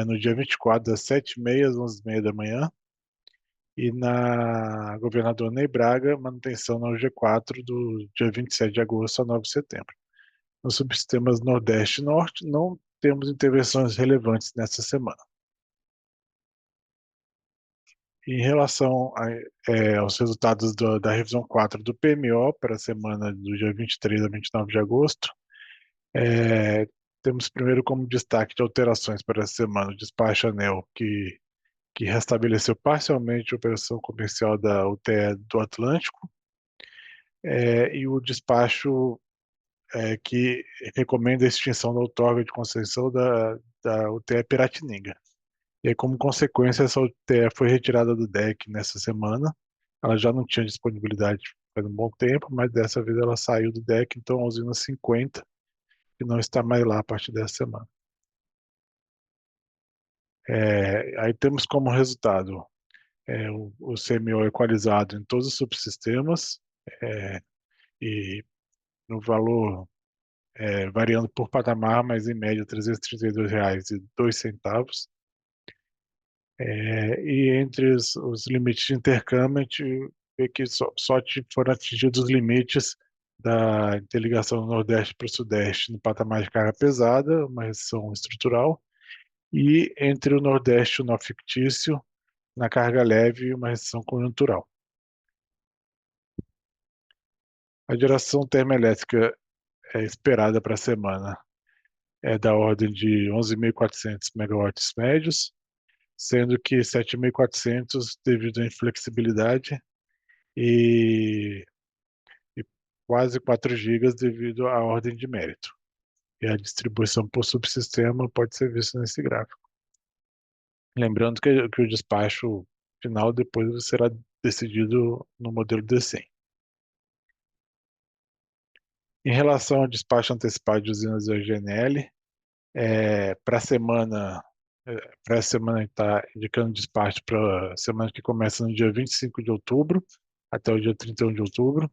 no dia 24, das 7h30 às 11h30 da manhã. E na Governador Ney Braga, manutenção na UG4 do dia 27 de agosto a 9 de setembro. Nos subsistemas Nordeste e Norte, não temos intervenções relevantes nessa semana. Em relação aos resultados da revisão 4 do PMO para a semana do dia 23 a 29 de agosto, temos primeiro como destaque de alterações para essa semana o despacho ANEEL, que restabeleceu parcialmente a operação comercial da UTE do Atlântico, e o despacho que recomenda a extinção da outorga de concessão da UTE Piratininga. E aí, como consequência, essa UTE foi retirada do DEC nessa semana. Ela já não tinha disponibilidade faz um bom tempo, mas dessa vez ela saiu do DEC, então a usina 50, que não está mais lá a partir dessa semana. Aí temos como resultado o CMO equalizado em todos os subsistemas, e no valor variando por patamar, mas em média R$ 332,02. E entre os limites de intercâmbio, a gente vê que só foram atingidos os limites da interligação do Nordeste para o Sudeste no patamar de carga pesada, uma restrição estrutural, e entre o Nordeste e o nó fictício, na carga leve, uma restrição conjuntural. A geração termoelétrica esperada para a semana é da ordem de 11.400 megawatts médios, sendo que 7.400 devido à inflexibilidade e quase 4 gigas devido à ordem de mérito. E a distribuição por subsistema pode ser vista nesse gráfico. Lembrando que o despacho final depois será decidido no modelo D100. Em relação ao despacho antecipado de usinas da GNL, para a semana está indicando despacho para a semana que começa no dia 25 de outubro até o dia 31 de outubro.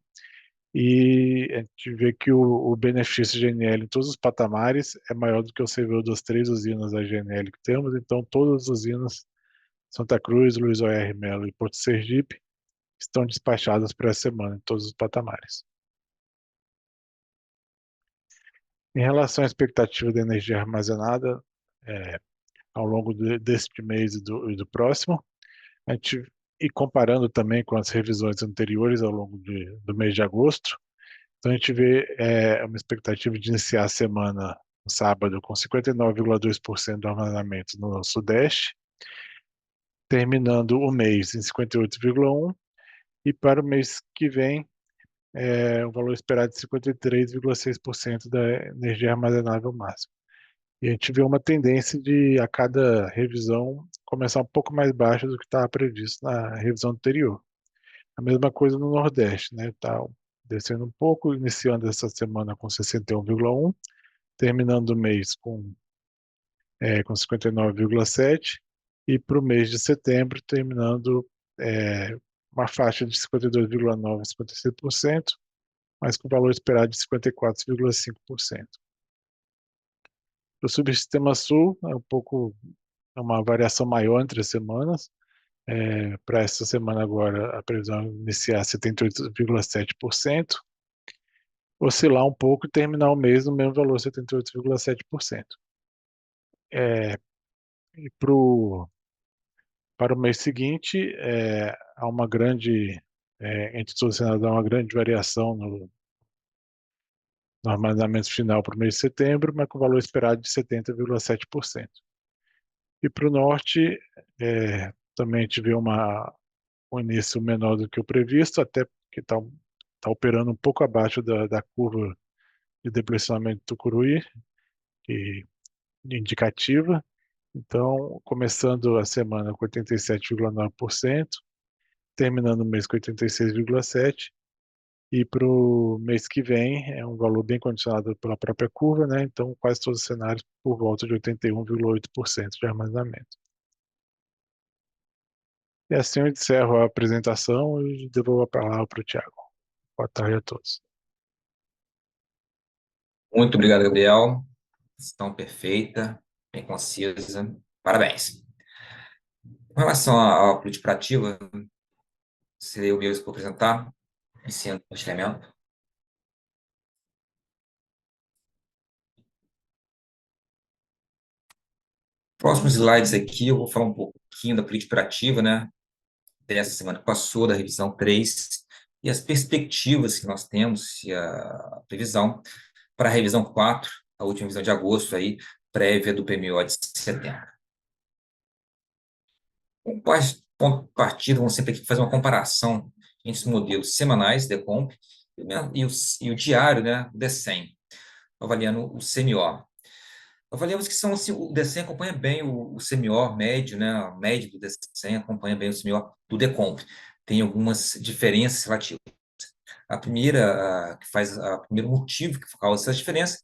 E a gente vê que o benefício GNL em todos os patamares é maior do que o CVO das 3 usinas da GNL que temos. Então, todas as usinas, Santa Cruz, Luiz O.R. Melo e Porto Sergipe, estão despachadas para a semana em todos os patamares. Em relação à expectativa de energia armazenada, ao longo deste mês e do próximo, e comparando também com as revisões anteriores ao longo do mês de agosto, então a gente vê uma expectativa de iniciar a semana no sábado com 59,2% do armazenamento no Sudeste, terminando o mês em 58,1%, e para o mês que vem, o valor esperado de 53,6% da energia armazenável máxima. E a gente vê uma tendência de, a cada revisão, começar um pouco mais baixa do que estava previsto na revisão anterior. A mesma coisa no Nordeste, né? Está descendo um pouco, iniciando essa semana com 61,1, terminando o mês com 59,7, e para o mês de setembro, terminando uma faixa de 52,9% a 56%, mas com valor esperado de 54,5%. O subsistema sul é uma variação maior entre as semanas. Para essa semana agora, a previsão é iniciar 78,7%, oscilar um pouco e terminar o mês no mesmo valor, 78,7%. E para o mês seguinte, há uma grande, entre todos os cenários, há uma grande variação no armazenamento final para o mês de setembro, mas com valor esperado de 70,7%. E para o norte, também a gente vê um início menor do que o previsto, até porque está operando um pouco abaixo da curva de depressionamento do Tucuruí, indicativa. Então, começando a semana com 87,9%, terminando o mês com 86,7%, e para o mês que vem é um valor bem condicionado pela própria curva, né? Então, quase todos os cenários por volta de 81,8% de armazenamento. E assim eu encerro a apresentação e devolvo a palavra para o Thiago. Boa tarde a todos. Muito obrigado, Gabriel. Gestão perfeita, bem concisa. Parabéns. Com relação à política prativa, seria eu mesmo que vou apresentar, iniciando o compartilhamento. Próximos slides aqui, eu vou falar um pouquinho da política prativa, né? Dessa semana que passou, da revisão 3, e as perspectivas que nós temos, e a previsão para a revisão 4, a última revisão de agosto, aí, prévia do PMO de setembro. Como ponto de partida, vamos sempre aqui fazer uma comparação entre os modelos semanais, Decomp, e o diário, né, o D100, avaliando o CMO. Avaliamos que são, assim, o D100 acompanha bem o CMO médio, né, a média do D100 acompanha bem o CMO do Decomp. Tem algumas diferenças relativas. A primeira, o primeiro motivo que causa essa diferença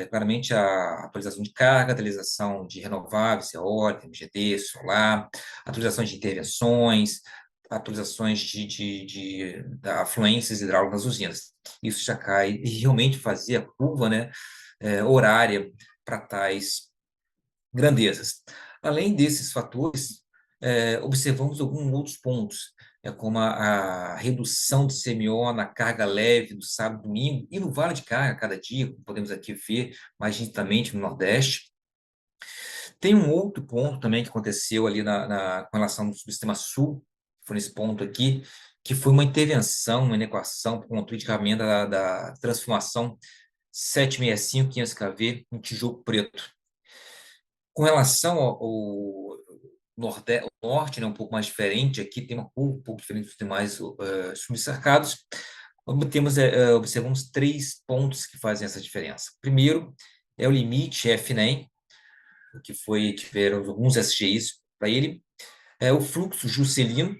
claramente a atualização de carga, atualização de renováveis, eólica, MGD, solar, atualizações de intervenções, atualizações de afluências hidráulicas nas usinas. Isso já cai e realmente fazia a curva, né, horária para tais grandezas. Além desses fatores, observamos alguns outros pontos, como a redução de CMO na carga leve do sábado e domingo, e no vale de carga, cada dia, como podemos aqui ver mais nitidamente no Nordeste. Tem um outro ponto também que aconteceu ali com relação ao subsistema Sul, foi nesse ponto aqui, que foi uma intervenção, uma equação para o controle de carregamento da transformação 765-500 kV em tijolo preto. Com relação ao norte, né, um pouco mais diferente, aqui tem um pouco diferente dos demais subcercados, observamos 3 pontos que fazem essa diferença. Primeiro, é o limite FNEM, tiveram alguns SGIs para ele, é o fluxo Juscelino,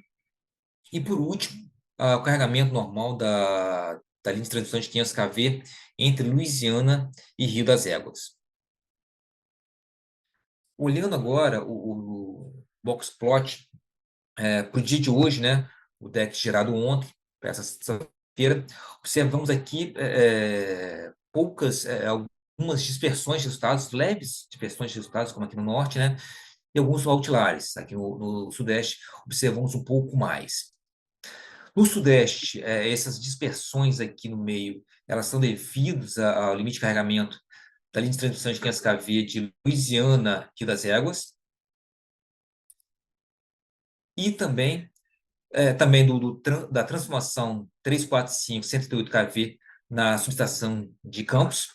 e por último, o carregamento normal da linha de transmissão de 500 kV entre Louisiana e Rio das Éguas. Olhando agora o box plot para o dia de hoje, né, o DEX gerado ontem, para essa sexta-feira, observamos aqui algumas dispersões de resultados, leves dispersões de resultados, como aqui no norte, né, e alguns outliers. Aqui no sudeste, observamos um pouco mais. No sudeste, essas dispersões aqui no meio, elas são devidas ao limite de carregamento da linha de transmissão de 500 kV de Louisiana, Rio das Éguas, e também da transformação 345-138 kV na subestação de Campos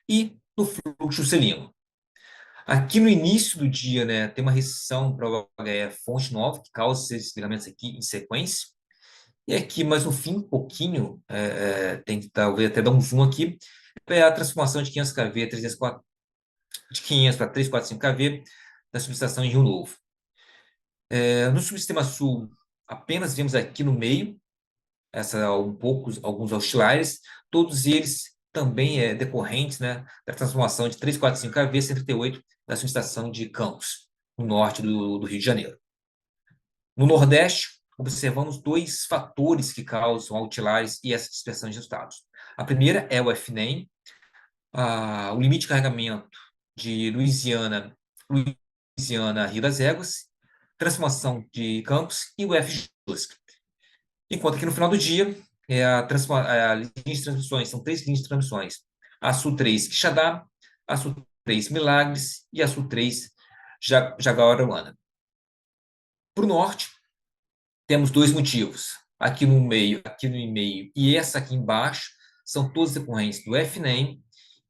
e do fluxo Juscelino. Aqui no início do dia, né, tem uma restrição para o HF fonte nova, que causa esses ligamentos aqui em sequência. E aqui, mais no fim, um pouquinho, tem que talvez até dar um zoom aqui, é a transformação de 500 kV, de 500 para 345 kV da subestação em Rio Novo. No subsistema sul, apenas vemos aqui no meio, alguns oscilares, todos eles também decorrentes, né, da transformação de 345 kV 138 da subestação de Campos, no norte do Rio de Janeiro. No Nordeste, observamos 2 fatores que causam outliers e essa dispersão de resultados. A primeira é o FNEM, o limite de carregamento de Louisiana, Rio das Éguas, transformação de Campos e o FJUSC. Enquanto que no final do dia, a linha de transmissões, são 3 linhas de transmissões. A Sul 3 Quixadá, a Sul 3 Milagres e a Sul 3 Jaguaraúna. Para o norte, temos 2 motivos. Aqui no meio e essa aqui embaixo são todas decorrentes do FNEM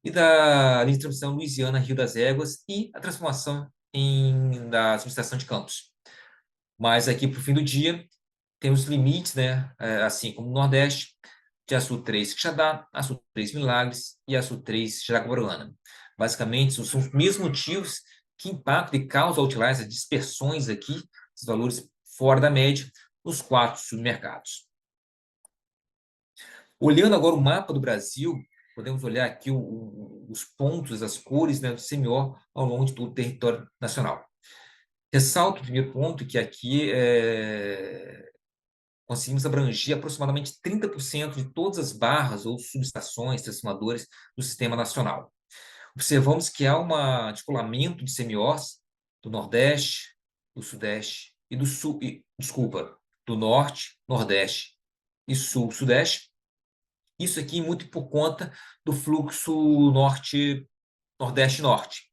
e da linha de transmissão Louisiana, Rio das Éguas e a transformação da subestação de Campos. Mas aqui para o fim do dia, temos limites, né, assim como no Nordeste, de a Sul 3 Quixadá, a Sul 3 Milagres e a Sul 3 Jaguaraúna. Basicamente, são os mesmos motivos que impactam e causam outliers, as dispersões aqui, os valores fora da média, nos 4 submercados. Olhando agora o mapa do Brasil, podemos olhar aqui os pontos, as cores, né, do CMO ao longo de todo o território nacional. Ressalto o primeiro ponto, que aqui conseguimos abranger aproximadamente 30% de todas as barras ou subestações, transformadores do sistema nacional. Observamos que há um descolamento de CMOs do Nordeste, do Sudeste e do Sul, do Norte, Nordeste e Sul, Sudeste. Isso aqui muito por conta do fluxo Nordeste-Norte.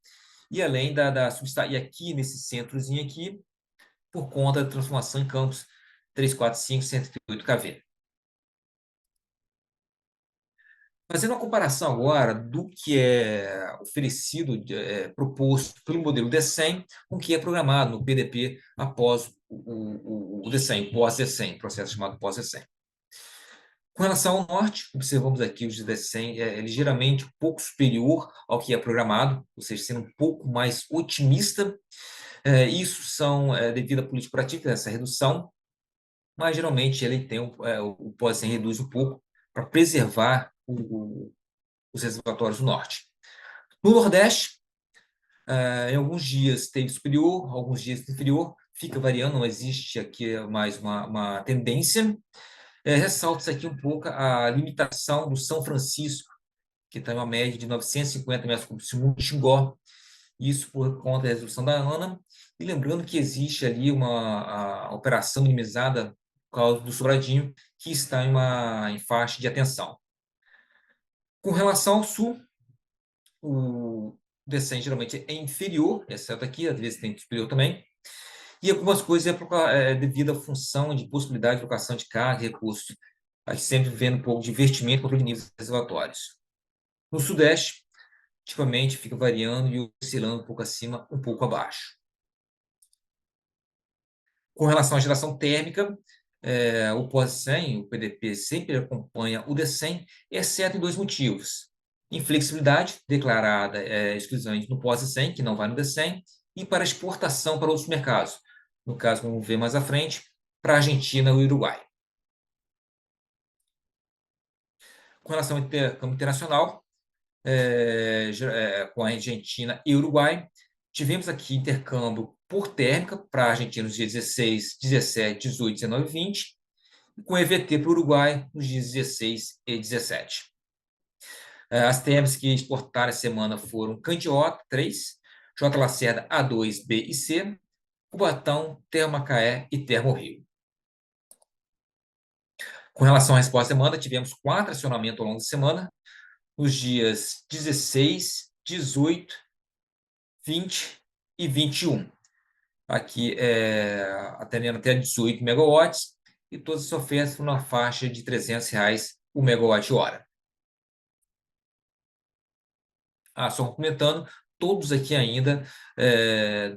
E além da subestação, e aqui nesse centrozinho aqui, por conta da transformação em Campos 345 138 kV. Fazendo uma comparação agora do que é oferecido, proposto pelo modelo D100 com o que é programado no PDP após o D100, pós-D100, processo chamado pós-D100. Com relação ao norte, observamos aqui o D100 ligeiramente um pouco superior ao que é programado, ou seja, sendo um pouco mais otimista. Isso devido à política proativa, essa redução, mas geralmente ele tem o pós-100 reduz um pouco para preservar os reservatórios do norte. No Nordeste, em alguns dias teve superior, alguns dias inferior, fica variando, não existe aqui mais uma tendência. Ressalta-se aqui um pouco a limitação do São Francisco, que está em uma média de 950 metros cúbicos por segundo de Xingó, isso por conta da resolução da ANA, e lembrando que existe ali a operação minimizada por causa do Sobradinho, que está em faixa de atenção. Com relação ao sul, o descende geralmente é inferior, exceto aqui, às vezes tem superior também, E algumas coisas devido à função de possibilidade de alocação de carga e recursos, aí sempre vendo um pouco de investimento e controle de níveis reservatórios. No Sudeste, tipicamente fica variando e oscilando um pouco acima, um pouco abaixo. Com relação à geração térmica, o pós-100, o PDP, sempre acompanha o D100, exceto em dois motivos. Inflexibilidade, declarada exclusivamente no pós-100, que não vai no D100, e para exportação para outros mercados. No caso, vamos ver mais à frente, para a Argentina e o Uruguai. Com relação ao intercâmbio internacional, com a Argentina e Uruguai, tivemos aqui intercâmbio por térmica para a Argentina nos dias 16, 17, 18, 19 e 20, e com EVT para o Uruguai nos dias 16 e 17. As térmicas que exportaram essa semana foram Candiota 3, J. Lacerda A2, B e C, Cubatão, Termomacaé e Termorio. Com relação à resposta à demanda, tivemos 4 acionamentos ao longo da semana, nos dias 16, 18, 20 e 21. Aqui, atendendo até 18 megawatts, e todas as ofertas foram na faixa de R$300 o megawatt-hora. Só complementando, todos aqui ainda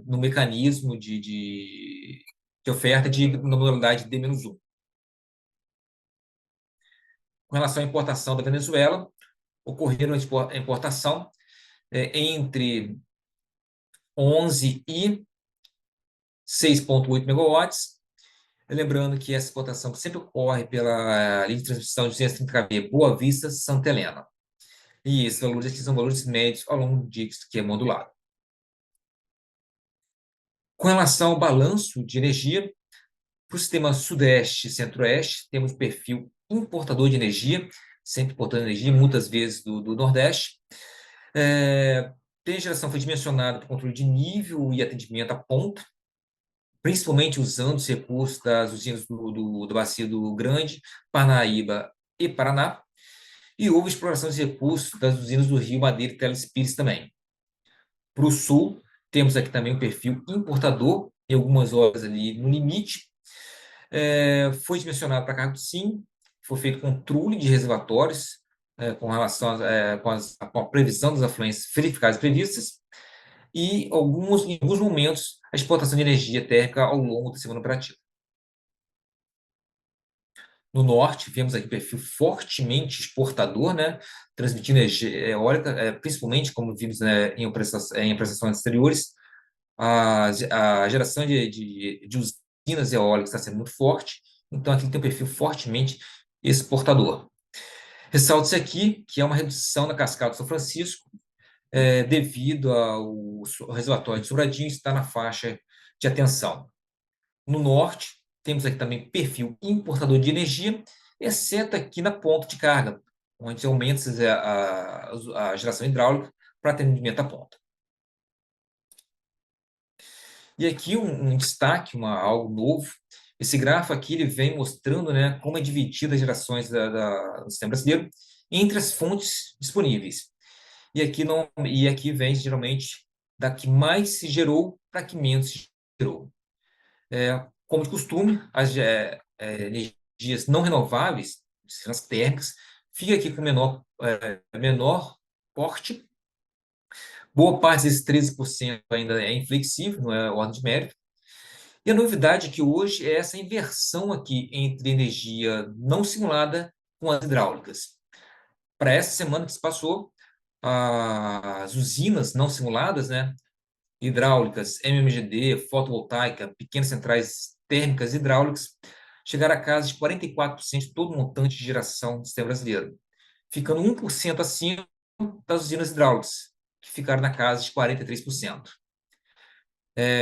no mecanismo de oferta na modalidade D-1. Com relação à importação da Venezuela, ocorreram a importação entre 11 e 6,8 megawatts. Lembrando que essa exportação sempre ocorre pela linha de transmissão de 230 kV Boa Vista, Santa Helena. E esses valores aqui são valores médios ao longo do dia que é modulado. Com relação ao balanço de energia, para o sistema Sudeste e Centro-Oeste, temos perfil importador de energia, sempre importando energia, muitas vezes do Nordeste. A geração foi dimensionada para controle de nível e atendimento à ponta, principalmente usando os recursos das usinas do Bacia do Grande, Parnaíba e Paraná, e houve exploração de recursos das usinas do Rio, Madeira e Telespires também. Para o Sul, temos aqui também um perfil importador, em algumas horas ali no limite. Foi dimensionado para cargo sim, foi feito controle de reservatórios com relação com a previsão das afluências verificadas e previstas, e em alguns momentos a exportação de energia térmica ao longo da semana operativa. No norte, vemos aqui perfil fortemente exportador, né, transmitindo energia eólica, principalmente, como vimos em prestações anteriores, a geração de usinas eólicas está sendo muito forte, então aqui tem um perfil fortemente exportador. Ressalta-se aqui que é uma redução na cascata do São Francisco, devido ao reservatório de Sobradinho estar na faixa de atenção. No norte, temos aqui também perfil importador de energia, exceto aqui na ponta de carga, onde aumenta a geração hidráulica para atendimento à ponta. E aqui um destaque, algo novo. Esse gráfico aqui ele vem mostrando, né, como é dividida as gerações do sistema brasileiro entre as fontes disponíveis. E aqui vem, geralmente, da que mais se gerou para que menos se gerou. Como de costume, as energias não renováveis, as térmicas, fica aqui com menor porte. Boa parte desses 13% ainda é inflexível, não é ordem de mérito. E a novidade é que hoje é essa inversão aqui entre energia não simulada com as hidráulicas. Para essa semana que se passou, as usinas não simuladas, né, hidráulicas, MMGD, fotovoltaica, pequenas centrais térmicas hidráulicas, chegaram a casa de 44% de todo o montante de geração do sistema brasileiro, ficando 1% acima das usinas hidráulicas, que ficaram na casa de 43%.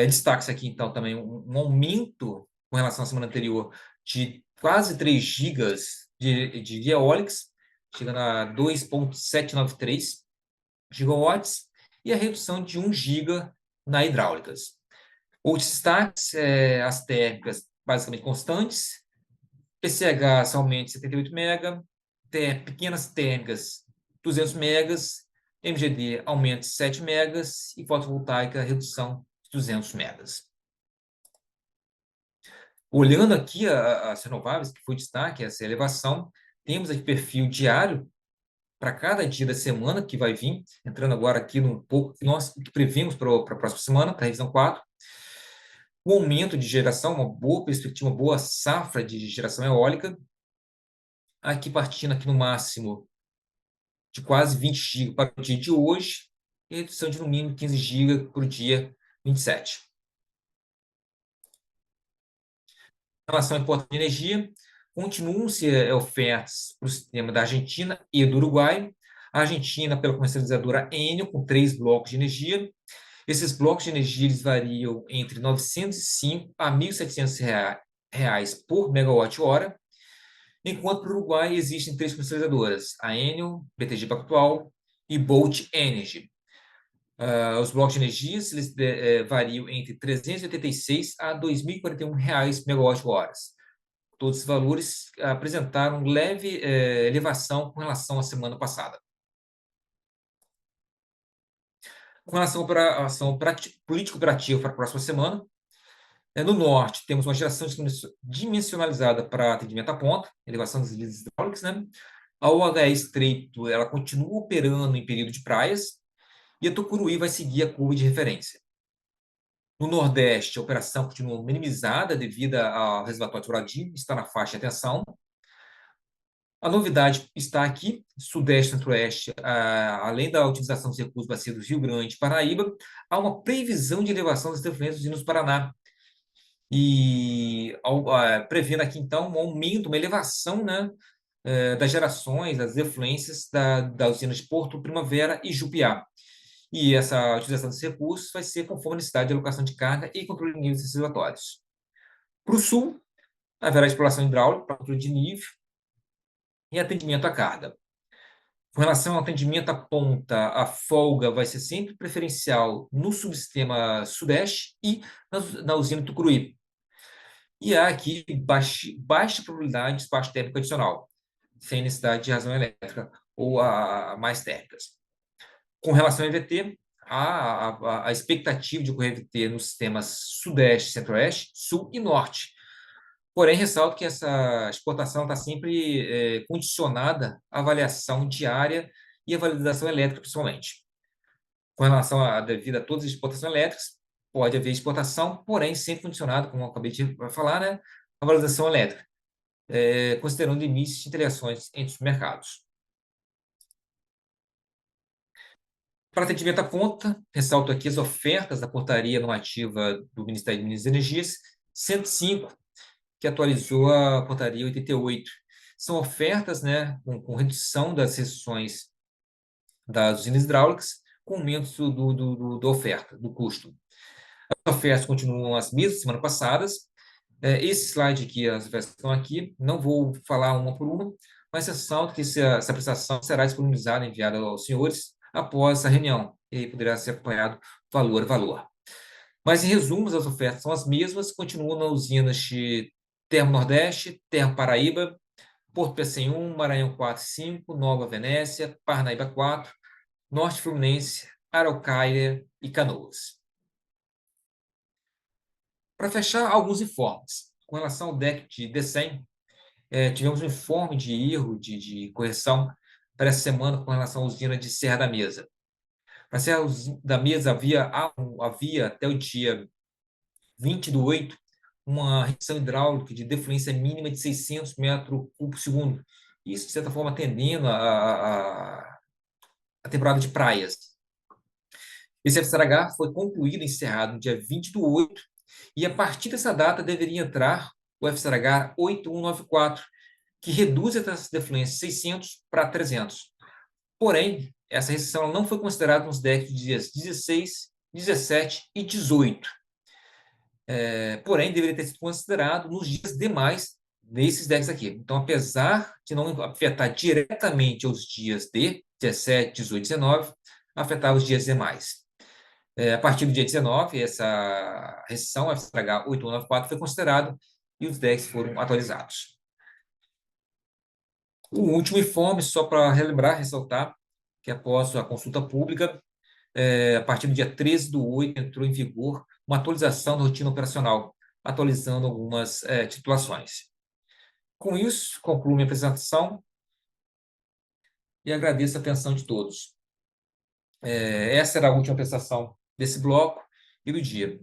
Destaque-se aqui, então, também um aumento com relação à semana anterior de quase 3 gigas de eólicas, chegando a 2,793 gigawatts, e a redução de 1 giga na hidráulicas. Outros destaques, as térmicas basicamente constantes, PCH aumenta 78 MB, pequenas térmicas 200 MB, MGD aumenta 7 MB e fotovoltaica redução de 200 MB. Olhando aqui as renováveis, que foi destaque, essa elevação, temos aqui perfil diário para cada dia da semana que vai vir, entrando agora aqui no pouco que nós que previmos para a próxima semana, para a revisão 4. O aumento de geração, uma boa perspectiva, uma boa safra de geração eólica, aqui partindo aqui no máximo de quase 20 GB para o dia de hoje, e redução de no mínimo 15 GB para o dia 27. Em relação à importação de energia, continuam-se ofertas para o sistema da Argentina e do Uruguai. A Argentina, pela comercializadora Enel, com 3 blocos de energia. Esses blocos de energia eles variam entre 905 a 1.700 reais por megawatt-hora, enquanto para o Uruguai existem 3 comercializadoras, a Enel, BTG Pactual e Bolt Energy. Os blocos de energia eles, variam entre 386 a 2.041 reais por megawatt-hora. Todos os valores apresentaram leve elevação com relação à semana passada. Com relação à ação político-operativa para a próxima semana, no norte, temos uma geração dimensionalizada para atendimento à ponta, elevação das linhas hidráulicas, né? A OHE Estreito, ela continua operando em período de praias, e a Tucuruí vai seguir a curva de referência. No Nordeste, a operação continua minimizada devido ao reservatório de Brumadinho, está na faixa de atenção. A novidade está aqui, Sudeste e Centro-Oeste, além da utilização dos recursos bacia do Rio Grande e Paraíba, há uma previsão de elevação das interferências usinas do Paraná. E prevendo aqui, então, um aumento, uma elevação, né, das gerações, das efluências da usina de Porto Primavera e Jupiá. E essa utilização desses recursos vai ser conforme a necessidade de alocação de carga e controle de níveis reservatórios. Para o sul, haverá exploração hidráulica para controle de nível e atendimento à carga. Com relação ao atendimento à ponta, a folga vai ser sempre preferencial no subsistema sudeste e na usina Tucuruí. E há aqui baixa probabilidade de despacho térmico adicional, sem necessidade de razão elétrica ou mais térmicas. Com relação ao EVT, a expectativa de ocorrer EVT nos sistemas sudeste, centro-oeste, sul e norte. Porém, ressalto que essa exportação está sempre condicionada à avaliação diária e à validação elétrica, principalmente. Com relação devido a todas as exportações elétricas, pode haver exportação, porém, sempre condicionado, como eu acabei de falar, né, à validação elétrica, considerando limites de interações entre os mercados. Para atendimento à ponta, ressalto aqui as ofertas da portaria normativa do Ministério de Minas e Energias 105, que atualizou a portaria 88. São ofertas, né, com redução das restrições das usinas hidráulicas, com aumento da oferta, do custo. As ofertas continuam as mesmas semana passadas. Esse slide aqui, as ofertas estão aqui, não vou falar uma por uma, mas ressalto que essa prestação será disponibilizada e enviada aos senhores após a reunião, e aí poderá ser acompanhado valor a valor. Mas, em resumo, as ofertas são as mesmas, continuam nas usinas de Termo Nordeste, Termo Paraíba, Porto Pecém 1, Maranhão 4 e 5, Nova Venécia, Parnaíba 4, Norte Fluminense, Araucária e Canoas. Para fechar, alguns informes. Com relação ao DEC de DECEM, tivemos um informe de erro de correção para essa semana com relação à usina de Serra da Mesa. Para a Serra da Mesa havia até o dia 20/8 uma restrição hidráulica de defluência mínima de 600 metros cúbicos por segundo. Isso, de certa forma, atendendo a temporada de praias. Esse FSH foi concluído e encerrado no dia 20/8, e a partir dessa data deveria entrar o FSH 8194, que reduz essa defluência de 600 para 300. Porém, essa restrição não foi considerada nos DECs de dias 16, 17 e 18. Porém, deveria ter sido considerado nos dias demais nesses DECs aqui. Então, apesar de não afetar diretamente os dias de 17, 18 e 19, afetava os dias demais. A partir do dia 19, essa restrição, FSH 8194, foi considerada e os DECs foram atualizados. O último informe, só para relembrar, ressaltar, que após a consulta pública, a partir do dia 13/8, entrou em vigor uma atualização da rotina operacional, atualizando algumas titulações. Com isso, concluo minha apresentação e agradeço a atenção de todos. Essa era a última apresentação desse bloco e do dia.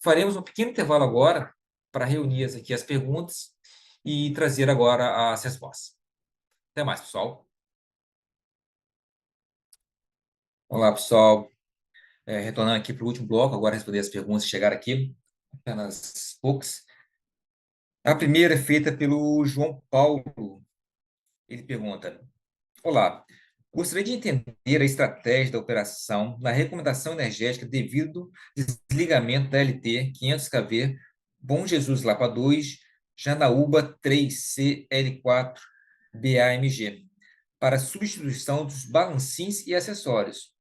Faremos um pequeno intervalo agora para reunir aqui as perguntas e trazer agora as respostas. Até mais, pessoal. Olá, pessoal. Retornando aqui para o último bloco, agora responder as perguntas que chegaram aqui, apenas poucas. A primeira é feita pelo João Paulo. Ele pergunta: olá, gostaria de entender a estratégia da operação na recomendação energética devido ao desligamento da LT 500 kV Bom Jesus Lapa 2, Janaúba 3 CL4 BAMG, para substituição dos balancins e acessórios.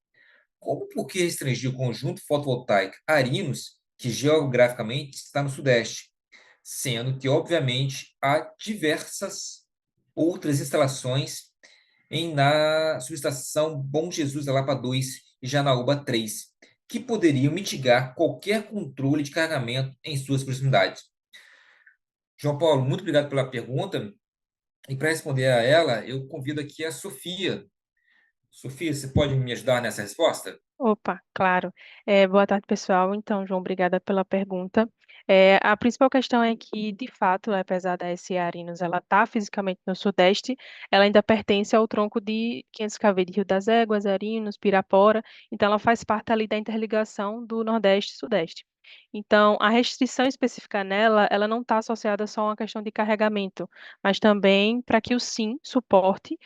Como e por que restringir o conjunto fotovoltaico Arinos, que geograficamente está no Sudeste, sendo que, obviamente, há diversas outras instalações na subestação Bom Jesus da Lapa 2 e Janaúba 3, que poderiam mitigar qualquer controle de carregamento em suas proximidades. João Paulo, muito obrigado pela pergunta. E para responder a ela, eu convido aqui a Sofia. Sofia, você pode me ajudar nessa resposta? Opa, claro. Boa tarde, pessoal. Então, João, obrigada pela pergunta. A principal questão é que, de fato, apesar da SE Arinos ela está fisicamente no Sudeste, ela ainda pertence ao tronco de 500 kV de Rio das Éguas, Arinos, Pirapora, então ela faz parte ali da interligação do Nordeste e Sudeste. Então, a restrição específica nela, ela não está associada só a uma questão de carregamento, mas também para que o SIM suporte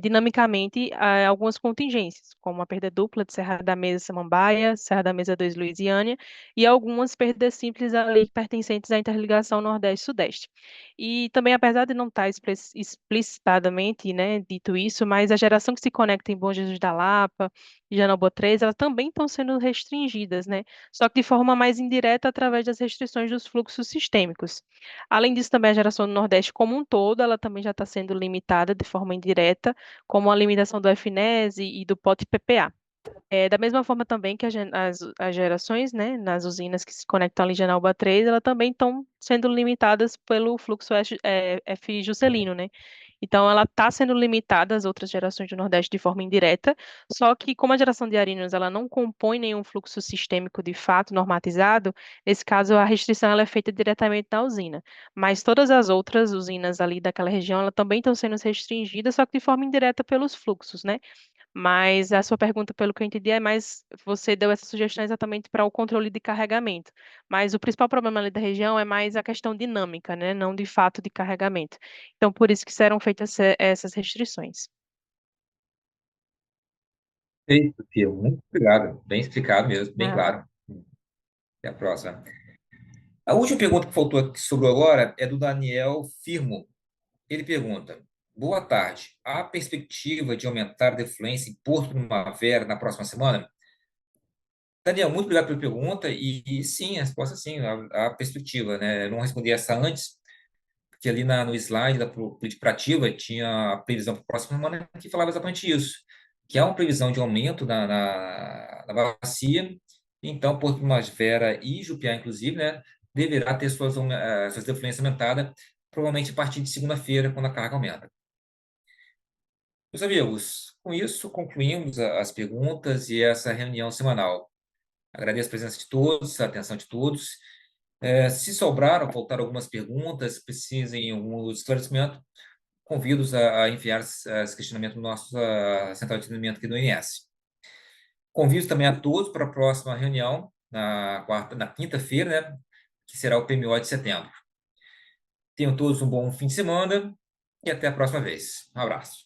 dinamicamente algumas contingências, como a perda dupla de Serra da Mesa Samambaia, Serra da Mesa 2 Luisiânia, e algumas perdas simples ali pertencentes à interligação Nordeste-Sudeste. E também, apesar de não estar explicitadamente, né, dito isso, mas a geração que se conecta em Bom Jesus da Lapa e Janaúba 3, elas também estão sendo restringidas, né? Só que de forma mais indireta através das restrições dos fluxos sistêmicos. Além disso, também a geração do Nordeste como um todo, ela também já está sendo limitada de forma indireta, como a limitação do FNES e do POT PPA. Da mesma forma também que as gerações, né, nas usinas que se conectam ali em Janaúba 3, elas também estão sendo limitadas pelo fluxo F Juscelino, né? Então, ela está sendo limitada às outras gerações do Nordeste de forma indireta, só que como a geração de Arinos ela não compõe nenhum fluxo sistêmico de fato normatizado, nesse caso a restrição ela é feita diretamente na usina. Mas todas as outras usinas ali daquela região, ela também estão sendo restringidas, só que de forma indireta pelos fluxos, né? Mas a sua pergunta, pelo que eu entendi, é mais, você deu essa sugestão exatamente para o controle de carregamento. Mas o principal problema ali da região é mais a questão dinâmica, né? Não de fato de carregamento. Então, por isso que serão feitas essas restrições. Perfeito, Sofia. Muito obrigado. Bem explicado mesmo, bem Nada. claro. Até a próxima. A última pergunta que faltou que sobrou agora é do Daniel Firmo. Ele pergunta: boa tarde. Há perspectiva de aumentar a defluência em Porto Primavera na próxima semana? Daniel, muito obrigado pela pergunta. E sim, a resposta é sim, há perspectiva, né? Eu não respondi essa antes, porque ali no slide da política prativa tinha a previsão para a próxima semana que falava exatamente isso, que há uma previsão de aumento na bacia, então Porto Primavera e Jupiá, inclusive, né, deverá ter suas defluências aumentadas, provavelmente a partir de segunda-feira, quando a carga aumenta. Meus amigos, com isso concluímos as perguntas e essa reunião semanal. Agradeço a presença de todos, a atenção de todos. Se sobraram, faltaram algumas perguntas, precisem de algum esclarecimento, convido-os a enviar esse questionamento no nosso central de atendimento aqui do INS. Convido também a todos para a próxima reunião, na quinta-feira, né, que será o PMO de setembro. Tenham todos um bom fim de semana e até a próxima vez. Um abraço.